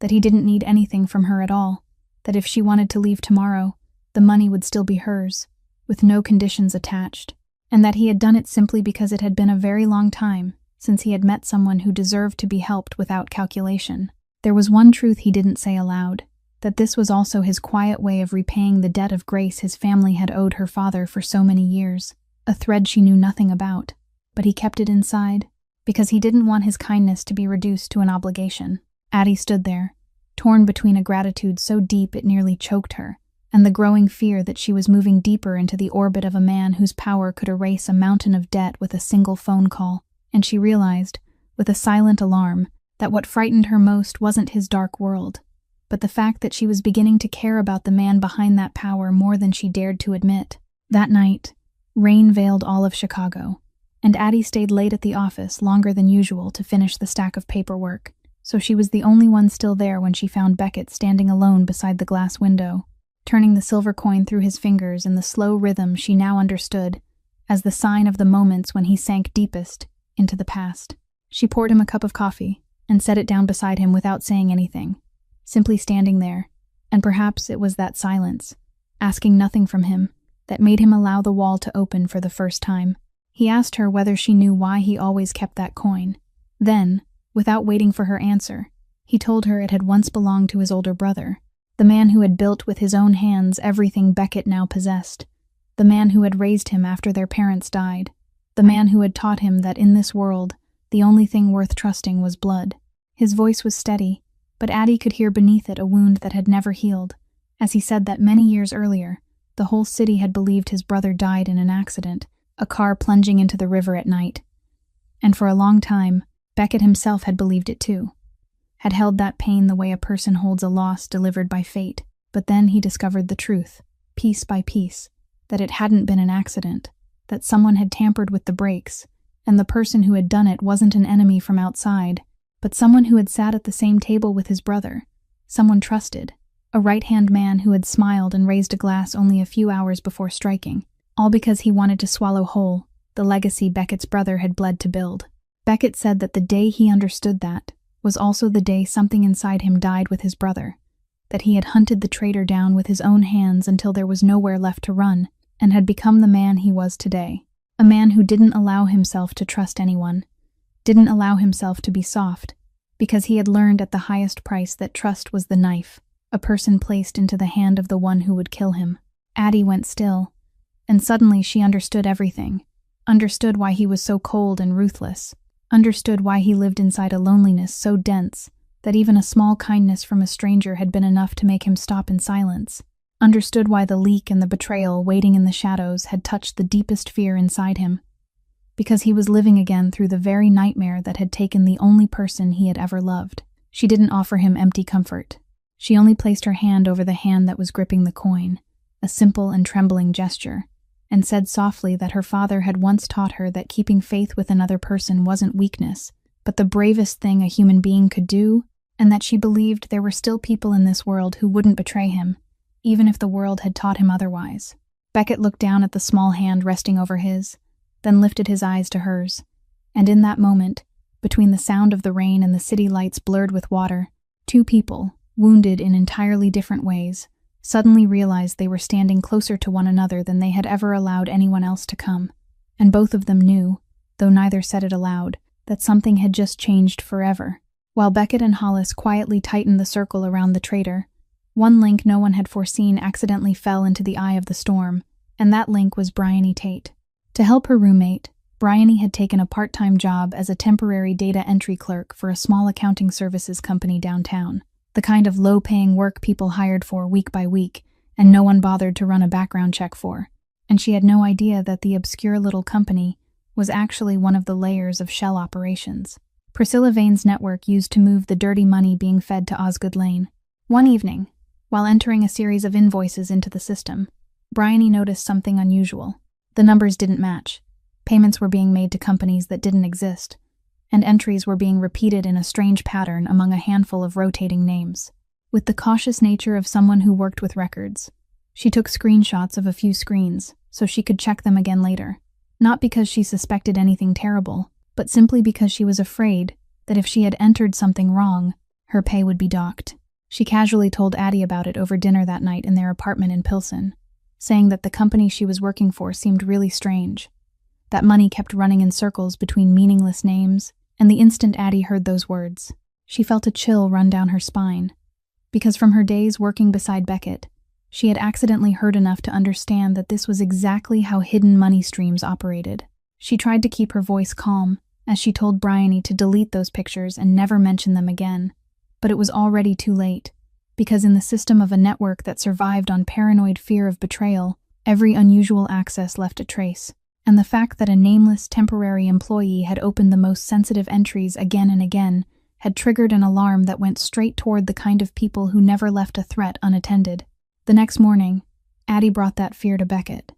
that he didn't need anything from her at all, that if she wanted to leave tomorrow, the money would still be hers, with no conditions attached, and that he had done it simply because it had been a very long time since he had met someone who deserved to be helped without calculation. There was one truth he didn't say aloud, that this was also his quiet way of repaying the debt of grace his family had owed her father for so many years, a thread she knew nothing about, but he kept it inside, because he didn't want his kindness to be reduced to an obligation. Addie stood there, torn between a gratitude so deep it nearly choked her, and the growing fear that she was moving deeper into the orbit of a man whose power could erase a mountain of debt with a single phone call, and she realized, with a silent alarm, that what frightened her most wasn't his dark world, but the fact that she was beginning to care about the man behind that power more than she dared to admit. That night, rain veiled all of Chicago, and Addie stayed late at the office longer than usual to finish the stack of paperwork, so she was the only one still there when she found Beckett standing alone beside the glass window, turning the silver coin through his fingers in the slow rhythm she now understood as the sign of the moments when he sank deepest into the past. She poured him a cup of coffee and set it down beside him without saying anything, simply standing there, and perhaps it was that silence, asking nothing from him, that made him allow the wall to open for the first time. He asked her whether she knew why he always kept that coin. Then, without waiting for her answer, he told her it had once belonged to his older brother, the man who had built with his own hands everything Beckett now possessed, the man who had raised him after their parents died, the man who had taught him that in this world, the only thing worth trusting was blood. His voice was steady, but Addie could hear beneath it a wound that had never healed, as he said that many years earlier, the whole city had believed his brother died in an accident, a car plunging into the river at night. And for a long time, Beckett himself had believed it too, had held that pain the way a person holds a loss delivered by fate. But then he discovered the truth, piece by piece, that it hadn't been an accident, that someone had tampered with the brakes, and the person who had done it wasn't an enemy from outside, but someone who had sat at the same table with his brother, someone trusted, a right-hand man who had smiled and raised a glass only a few hours before striking, all because he wanted to swallow whole the legacy Beckett's brother had bled to build. Beckett said that the day he understood that was also the day something inside him died with his brother, that he had hunted the traitor down with his own hands until there was nowhere left to run, and had become the man he was today. A man who didn't allow himself to trust anyone, didn't allow himself to be soft, because he had learned at the highest price that trust was the knife, a person placed into the hand of the one who would kill him. Addie went still, and suddenly she understood everything, understood why he was so cold and ruthless, understood why he lived inside a loneliness so dense that even a small kindness from a stranger had been enough to make him stop in silence, understood why the leak and the betrayal waiting in the shadows had touched the deepest fear inside him, because he was living again through the very nightmare that had taken the only person he had ever loved. She didn't offer him empty comfort. She only placed her hand over the hand that was gripping the coin, a simple and trembling gesture, and said softly that her father had once taught her that keeping faith with another person wasn't weakness, but the bravest thing a human being could do, and that she believed there were still people in this world who wouldn't betray him, even if the world had taught him otherwise. Beckett looked down at the small hand resting over his, then lifted his eyes to hers, and in that moment, between the sound of the rain and the city lights blurred with water, two people, wounded in entirely different ways, suddenly realized they were standing closer to one another than they had ever allowed anyone else to come, and both of them knew, though neither said it aloud, that something had just changed forever. While Beckett and Hollis quietly tightened the circle around the traitor, one link no one had foreseen accidentally fell into the eye of the storm, and that link was Bryony Tate. To help her roommate, Bryony had taken a part-time job as a temporary data entry clerk for a small accounting services company downtown, the kind of low-paying work people hired for week by week, and no one bothered to run a background check for, and she had no idea that the obscure little company was actually one of the layers of shell operations Priscilla Vane's network used to move the dirty money being fed to Osgood Lane. One evening, while entering a series of invoices into the system, Bryony noticed something unusual. The numbers didn't match. Payments were being made to companies that didn't exist, and entries were being repeated in a strange pattern among a handful of rotating names. With the cautious nature of someone who worked with records, she took screenshots of a few screens so she could check them again later, not because she suspected anything terrible, but simply because she was afraid that if she had entered something wrong, her pay would be docked. She casually told Addie about it over dinner that night in their apartment in Pilsen, saying that the company she was working for seemed really strange. That money kept running in circles between meaningless names, and the instant Addie heard those words, she felt a chill run down her spine, because from her days working beside Beckett, she had accidentally heard enough to understand that this was exactly how hidden money streams operated. She tried to keep her voice calm as she told Bryony to delete those pictures and never mention them again, but it was already too late, because in the system of a network that survived on paranoid fear of betrayal, every unusual access left a trace, and the fact that a nameless temporary employee had opened the most sensitive entries again and again had triggered an alarm that went straight toward the kind of people who never left a threat unattended. The next morning, Addie brought that fear to Beckett,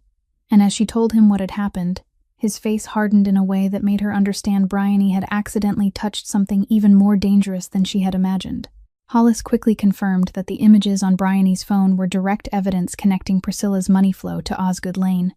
and as she told him what had happened, his face hardened in a way that made her understand Bryony had accidentally touched something even more dangerous than she had imagined. Hollis quickly confirmed that the images on Bryony's phone were direct evidence connecting Priscilla's money flow to Osgood Lane,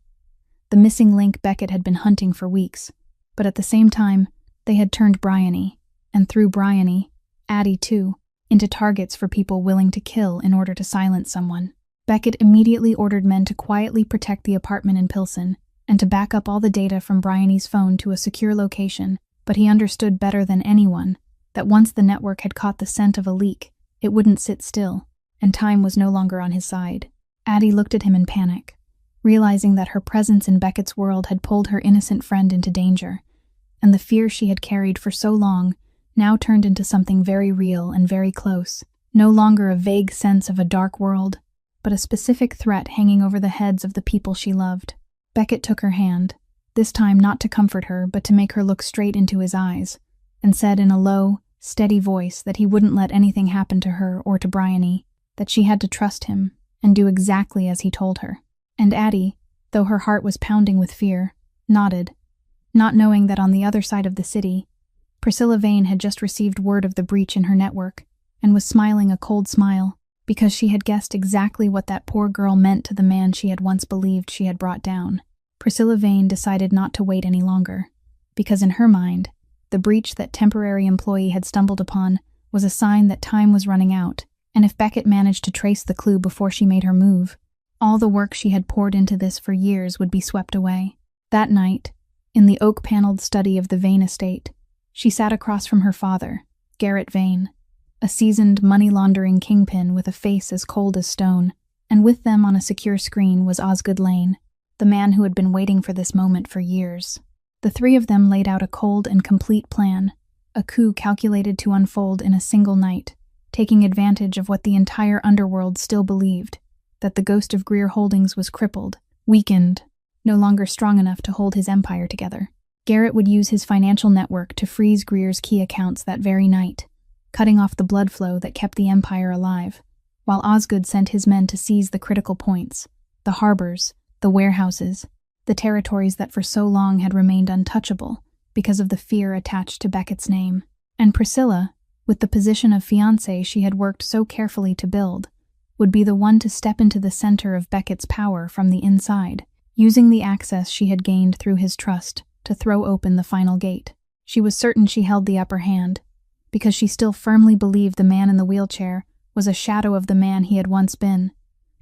the missing link Beckett had been hunting for weeks, but at the same time, they had turned Bryony, and through Bryony, Addie too, into targets for people willing to kill in order to silence someone. Beckett immediately ordered men to quietly protect the apartment in Pilsen and to back up all the data from Bryony's phone to a secure location, but he understood better than anyone that once the network had caught the scent of a leak, it wouldn't sit still, and time was no longer on his side. Addie looked at him in panic, realizing that her presence in Beckett's world had pulled her innocent friend into danger, and the fear she had carried for so long now turned into something very real and very close, no longer a vague sense of a dark world, but a specific threat hanging over the heads of the people she loved. Beckett took her hand, this time not to comfort her, but to make her look straight into his eyes, and said in a low, steady voice that he wouldn't let anything happen to her or to Bryony, that she had to trust him and do exactly as he told her. And Addie, though her heart was pounding with fear, nodded, not knowing that on the other side of the city, Priscilla Vane had just received word of the breach in her network and was smiling a cold smile because she had guessed exactly what that poor girl meant to the man she had once believed she had brought down. Priscilla Vane decided not to wait any longer, because in her mind, the breach that temporary employee had stumbled upon was a sign that time was running out, and if Beckett managed to trace the clue before she made her move, all the work she had poured into this for years would be swept away. That night, in the oak-paneled study of the Vane estate, she sat across from her father, Garrett Vane, a seasoned money-laundering kingpin with a face as cold as stone, and with them on a secure screen was Osgood Lane, the man who had been waiting for this moment for years. The three of them laid out a cold and complete plan, a coup calculated to unfold in a single night, taking advantage of what the entire underworld still believed, that the ghost of Greer Holdings was crippled, weakened, no longer strong enough to hold his empire together. Garrett would use his financial network to freeze Greer's key accounts that very night, cutting off the blood flow that kept the empire alive, while Osgood sent his men to seize the critical points, the harbors, the warehouses, the territories that for so long had remained untouchable because of the fear attached to Beckett's name. And Priscilla, with the position of fiancée she had worked so carefully to build, would be the one to step into the center of Beckett's power from the inside, using the access she had gained through his trust to throw open the final gate. She was certain she held the upper hand, because she still firmly believed the man in the wheelchair was a shadow of the man he had once been,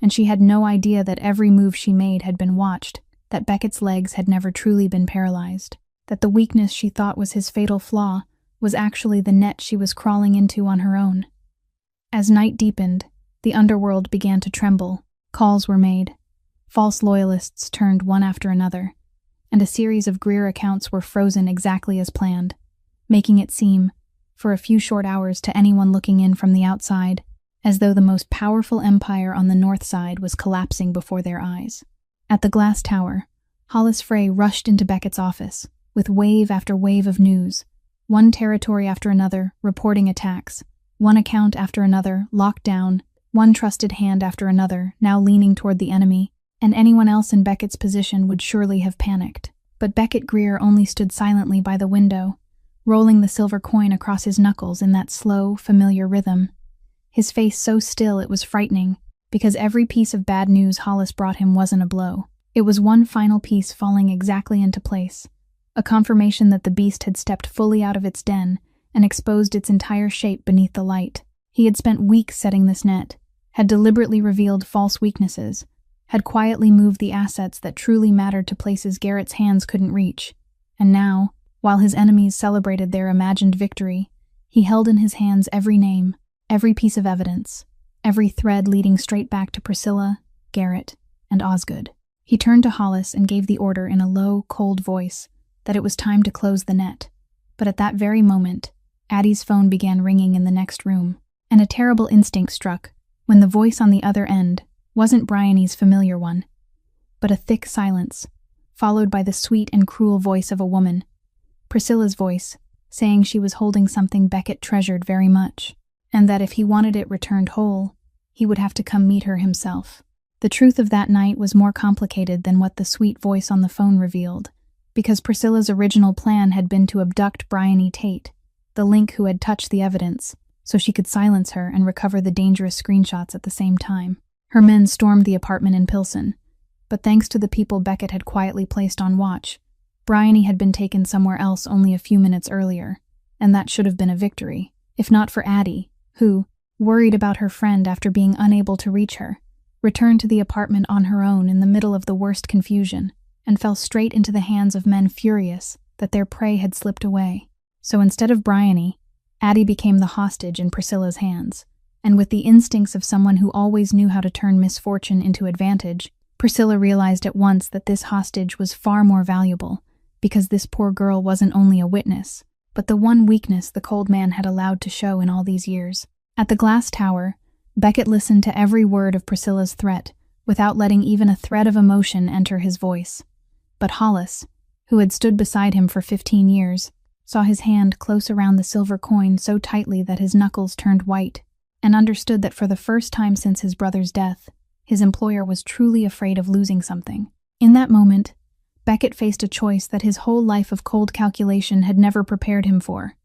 and she had no idea that every move she made had been watched, that Beckett's legs had never truly been paralyzed, that the weakness she thought was his fatal flaw was actually the net she was crawling into on her own. As night deepened, the underworld began to tremble, calls were made, false loyalists turned one after another, and a series of Greer accounts were frozen exactly as planned, making it seem, for a few short hours to anyone looking in from the outside, as though the most powerful empire on the north side was collapsing before their eyes. At the glass tower, Hollis Frey rushed into Beckett's office, with wave after wave of news, one territory after another reporting attacks, one account after another locked down, one trusted hand after another now leaning toward the enemy, and anyone else in Beckett's position would surely have panicked. But Beckett Greer only stood silently by the window, rolling the silver coin across his knuckles in that slow, familiar rhythm. His face so still it was frightening, because every piece of bad news Hollis brought him wasn't a blow. It was one final piece falling exactly into place, a confirmation that the beast had stepped fully out of its den and exposed its entire shape beneath the light. He had spent weeks setting this net, had deliberately revealed false weaknesses, had quietly moved the assets that truly mattered to places Garrett's hands couldn't reach, and now, while his enemies celebrated their imagined victory, he held in his hands every name, every piece of evidence, every thread leading straight back to Priscilla, Garrett, and Osgood. He turned to Hollis and gave the order in a low, cold voice that it was time to close the net, but at that very moment, Addie's phone began ringing in the next room, and a terrible instinct struck when the voice on the other end wasn't Bryony's familiar one, but a thick silence, followed by the sweet and cruel voice of a woman, Priscilla's voice, saying she was holding something Beckett treasured very much, and that if he wanted it returned whole, he would have to come meet her himself. The truth of that night was more complicated than what the sweet voice on the phone revealed, because Priscilla's original plan had been to abduct Bryony Tate, the link who had touched the evidence, so she could silence her and recover the dangerous screenshots at the same time. Her men stormed the apartment in Pilsen, but thanks to the people Beckett had quietly placed on watch, Bryony had been taken somewhere else only a few minutes earlier, and that should have been a victory, if not for Addie, who, worried about her friend after being unable to reach her, returned to the apartment on her own in the middle of the worst confusion, and fell straight into the hands of men furious that their prey had slipped away. So instead of Bryony, Addie became the hostage in Priscilla's hands, and with the instincts of someone who always knew how to turn misfortune into advantage, Priscilla realized at once that this hostage was far more valuable, because this poor girl wasn't only a witness, but the one weakness the cold man had allowed to show in all these years. At the glass tower, Beckett listened to every word of Priscilla's threat, without letting even a thread of emotion enter his voice. But Hollis, who had stood beside him for 15 years, saw his hand close around the silver coin so tightly that his knuckles turned white, and understood that for the first time since his brother's death, his employer was truly afraid of losing something. In that moment, Beckett faced a choice that his whole life of cold calculation had never prepared him for,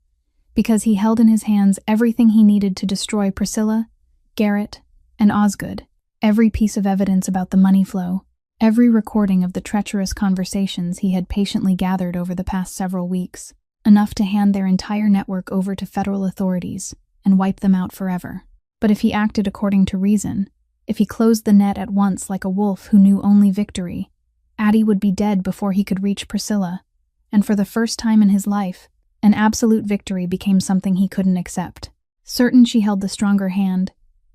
because he held in his hands everything he needed to destroy Priscilla, Garrett, and Osgood, every piece of evidence about the money flow, every recording of the treacherous conversations he had patiently gathered over the past several weeks, enough to hand their entire network over to federal authorities and wipe them out forever. But if he acted according to reason, if he closed the net at once like a wolf who knew only victory, Addie would be dead before he could reach Priscilla, and for the first time in his life, an absolute victory became something he couldn't accept. Certain she held the stronger hand,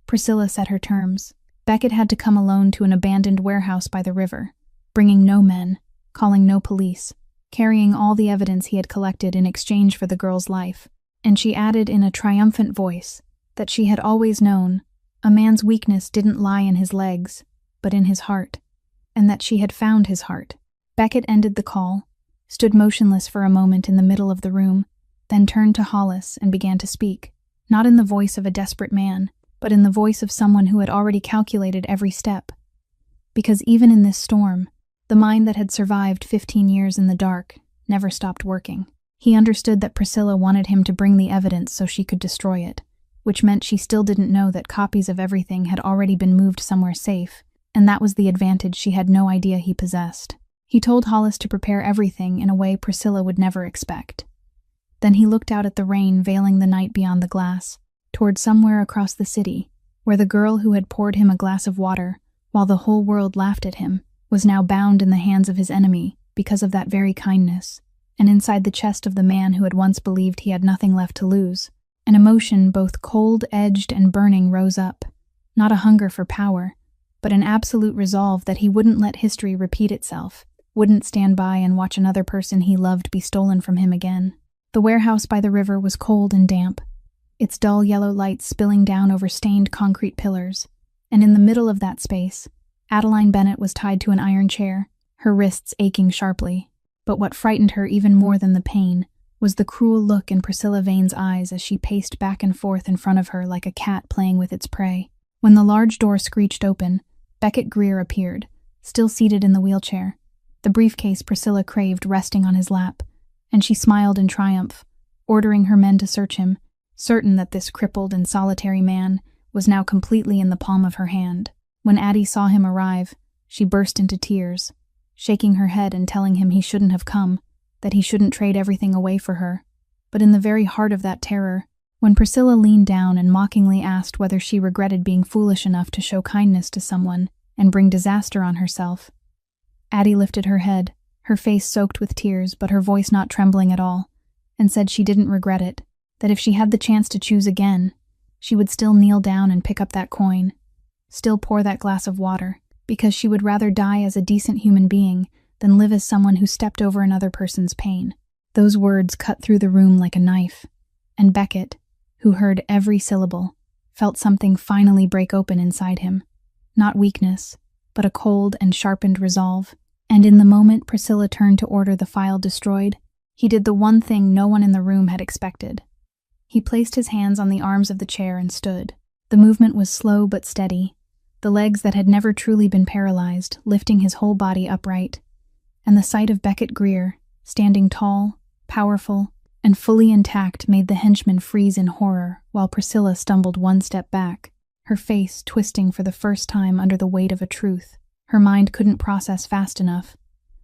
Priscilla set her terms. Beckett had to come alone to an abandoned warehouse by the river, bringing no men, calling no police, carrying all the evidence he had collected in exchange for the girl's life. And she added in a triumphant voice that she had always known a man's weakness didn't lie in his legs, but in his heart, and that she had found his heart. Beckett ended the call, stood motionless for a moment in the middle of the room, then turned to Hollis and began to speak, not in the voice of a desperate man, but in the voice of someone who had already calculated every step. Because even in this storm, the mind that had survived 15 years in the dark never stopped working. He understood that Priscilla wanted him to bring the evidence so she could destroy it, which meant she still didn't know that copies of everything had already been moved somewhere safe, and that was the advantage she had no idea he possessed. He told Hollis to prepare everything in a way Priscilla would never expect. Then he looked out at the rain veiling the night beyond the glass, toward somewhere across the city, where the girl who had poured him a glass of water, while the whole world laughed at him, was now bound in the hands of his enemy because of that very kindness, and inside the chest of the man who had once believed he had nothing left to lose. An emotion both cold-edged and burning rose up, not a hunger for power, but an absolute resolve that he wouldn't let history repeat itself, wouldn't stand by and watch another person he loved be stolen from him again. The warehouse by the river was cold and damp, its dull yellow light spilling down over stained concrete pillars, and in the middle of that space, Adeline Bennett was tied to an iron chair, her wrists aching sharply. But what frightened her even more than the pain was the cruel look in Priscilla Vane's eyes as she paced back and forth in front of her like a cat playing with its prey. When the large door screeched open, Beckett Greer appeared, still seated in the wheelchair, the briefcase Priscilla craved resting on his lap, and she smiled in triumph, ordering her men to search him, certain that this crippled and solitary man was now completely in the palm of her hand. When Addie saw him arrive, she burst into tears, shaking her head and telling him he shouldn't have come, that he shouldn't trade everything away for her. But in the very heart of that terror, when Priscilla leaned down and mockingly asked whether she regretted being foolish enough to show kindness to someone and bring disaster on herself, Addie lifted her head, her face soaked with tears but her voice not trembling at all, and said she didn't regret it, that if she had the chance to choose again, she would still kneel down and pick up that coin, still pour that glass of water, because she would rather die as a decent human being than live as someone who stepped over another person's pain. Those words cut through the room like a knife, and Beckett, who heard every syllable, felt something finally break open inside him. Not weakness, but a cold and sharpened resolve. And in the moment Priscilla turned to order the file destroyed, he did the one thing no one in the room had expected. He placed his hands on the arms of the chair and stood. The movement was slow but steady, the legs that had never truly been paralyzed, lifting his whole body upright, and the sight of Beckett Greer, standing tall, powerful, and fully intact made the henchman freeze in horror while Priscilla stumbled one step back, her face twisting for the first time under the weight of a truth her mind couldn't process fast enough,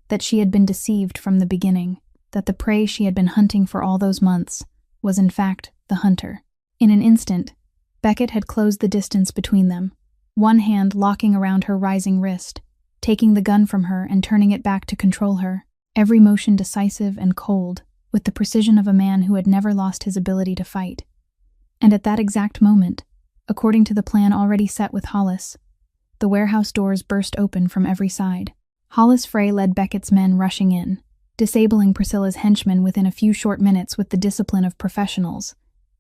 that she had been deceived from the beginning, that the prey she had been hunting for all those months was in fact the hunter. In an instant, Beckett had closed the distance between them, one hand locking around her rising wrist, taking the gun from her and turning it back to control her, every motion decisive and cold, with the precision of a man who had never lost his ability to fight. And at that exact moment, according to the plan already set with Hollis, the warehouse doors burst open from every side. Hollis Frey led Beckett's men rushing in, disabling Priscilla's henchmen within a few short minutes with the discipline of professionals,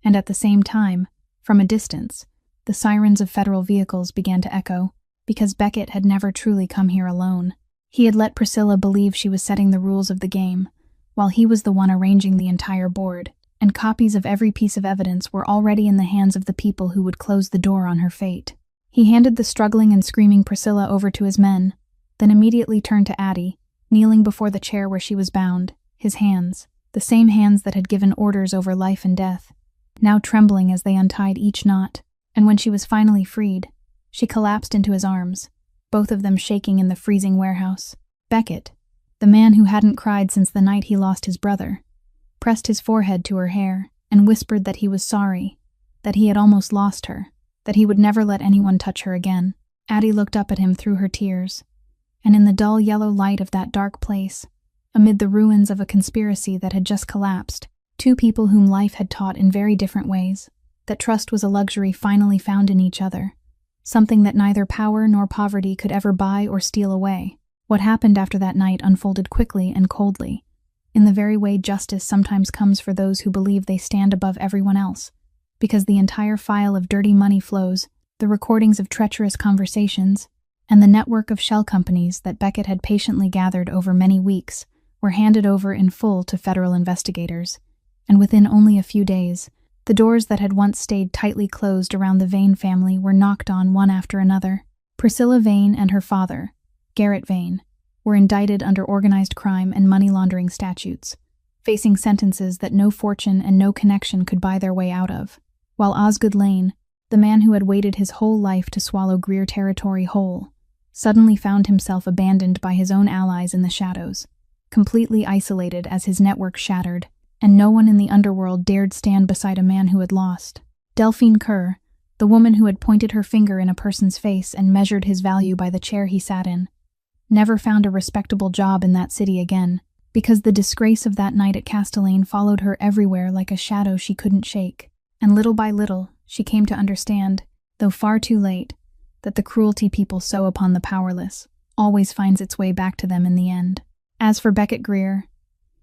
and at the same time, from a distance, the sirens of federal vehicles began to echo, because Beckett had never truly come here alone. He had let Priscilla believe she was setting the rules of the game, while he was the one arranging the entire board, and copies of every piece of evidence were already in the hands of the people who would close the door on her fate. He handed the struggling and screaming Priscilla over to his men, then immediately turned to Addie, kneeling before the chair where she was bound, his hands, the same hands that had given orders over life and death, now trembling as they untied each knot, and when she was finally freed, she collapsed into his arms, both of them shaking in the freezing warehouse. Beckett, the man who hadn't cried since the night he lost his brother, pressed his forehead to her hair and whispered that he was sorry, that he had almost lost her, that he would never let anyone touch her again. Addie looked up at him through her tears, and in the dull yellow light of that dark place, amid the ruins of a conspiracy that had just collapsed, two people whom life had taught in very different ways that trust was a luxury finally found in each other, something that neither power nor poverty could ever buy or steal away. What happened after that night unfolded quickly and coldly, in the very way justice sometimes comes for those who believe they stand above everyone else, because the entire file of dirty money flows, the recordings of treacherous conversations, and the network of shell companies that Beckett had patiently gathered over many weeks were handed over in full to federal investigators, and within only a few days, the doors that had once stayed tightly closed around the Vane family were knocked on one after another. Priscilla Vane and her father, Garrett Vane, were indicted under organized crime and money laundering statutes, facing sentences that no fortune and no connection could buy their way out of, while Osgood Lane, the man who had waited his whole life to swallow Greer territory whole, suddenly found himself abandoned by his own allies in the shadows, completely isolated as his network shattered, and no one in the underworld dared stand beside a man who had lost. Delphine Kerr, the woman who had pointed her finger in a person's face and measured his value by the chair he sat in, never found a respectable job in that city again, because the disgrace of that night at Castellane followed her everywhere like a shadow she couldn't shake. And little by little, she came to understand, though far too late, that the cruelty people sow upon the powerless always finds its way back to them in the end. As for Beckett Greer,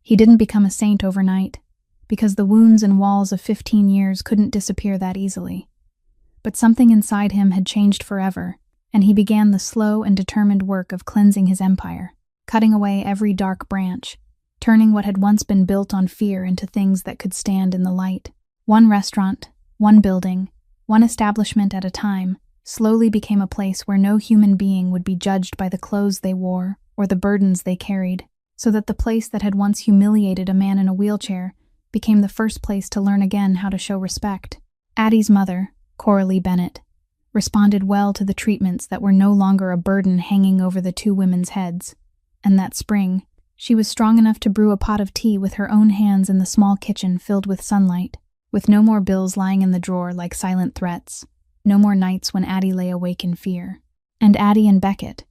he didn't become a saint overnight, because the wounds and walls of 15 years couldn't disappear that easily. But something inside him had changed forever, and he began the slow and determined work of cleansing his empire, cutting away every dark branch, turning what had once been built on fear into things that could stand in the light. One restaurant, one building, one establishment at a time, slowly became a place where no human being would be judged by the clothes they wore or the burdens they carried, so that the place that had once humiliated a man in a wheelchair became the first place to learn again how to show respect. Addie's mother, Coralie Bennett, responded well to the treatments that were no longer a burden hanging over the two women's heads, and that spring, she was strong enough to brew a pot of tea with her own hands in the small kitchen filled with sunlight, with no more bills lying in the drawer like silent threats, no more nights when Addie lay awake in fear. And Addie and Beckett,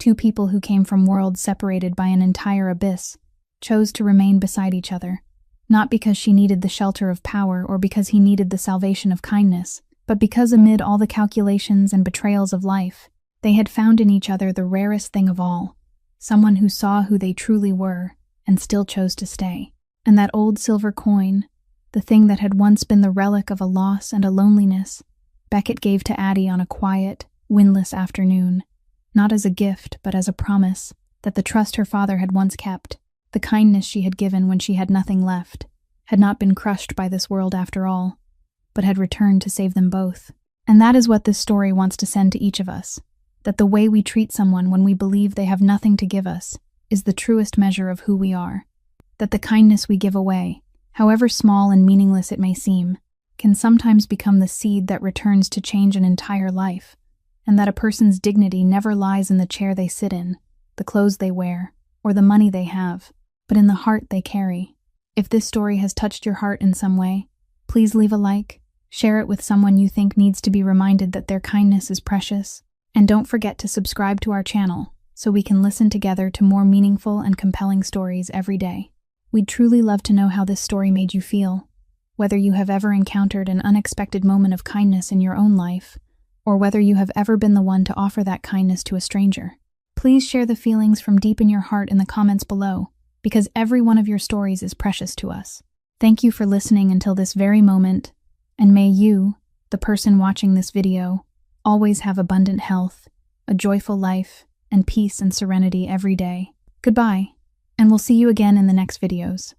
two people who came from worlds separated by an entire abyss, chose to remain beside each other, not because she needed the shelter of power or because he needed the salvation of kindness, but because amid all the calculations and betrayals of life, they had found in each other the rarest thing of all, someone who saw who they truly were and still chose to stay. And that old silver coin, the thing that had once been the relic of a loss and a loneliness, Beckett gave to Addie on a quiet, windless afternoon, not as a gift but as a promise that the trust her father had once kept, the kindness she had given when she had nothing left, had not been crushed by this world after all, but had returned to save them both. And that is what this story wants to send to each of us, that the way we treat someone when we believe they have nothing to give us is the truest measure of who we are, that the kindness we give away, however small and meaningless it may seem, can sometimes become the seed that returns to change an entire life, and that a person's dignity never lies in the chair they sit in, the clothes they wear, or the money they have, but in the heart they carry. If this story has touched your heart in some way, please leave a like, share it with someone you think needs to be reminded that their kindness is precious, and don't forget to subscribe to our channel so we can listen together to more meaningful and compelling stories every day. We'd truly love to know how this story made you feel, whether you have ever encountered an unexpected moment of kindness in your own life, or whether you have ever been the one to offer that kindness to a stranger. Please share the feelings from deep in your heart in the comments below, because every one of your stories is precious to us. Thank you for listening until this very moment, and may you, the person watching this video, always have abundant health, a joyful life, and peace and serenity every day. Goodbye, and we'll see you again in the next videos.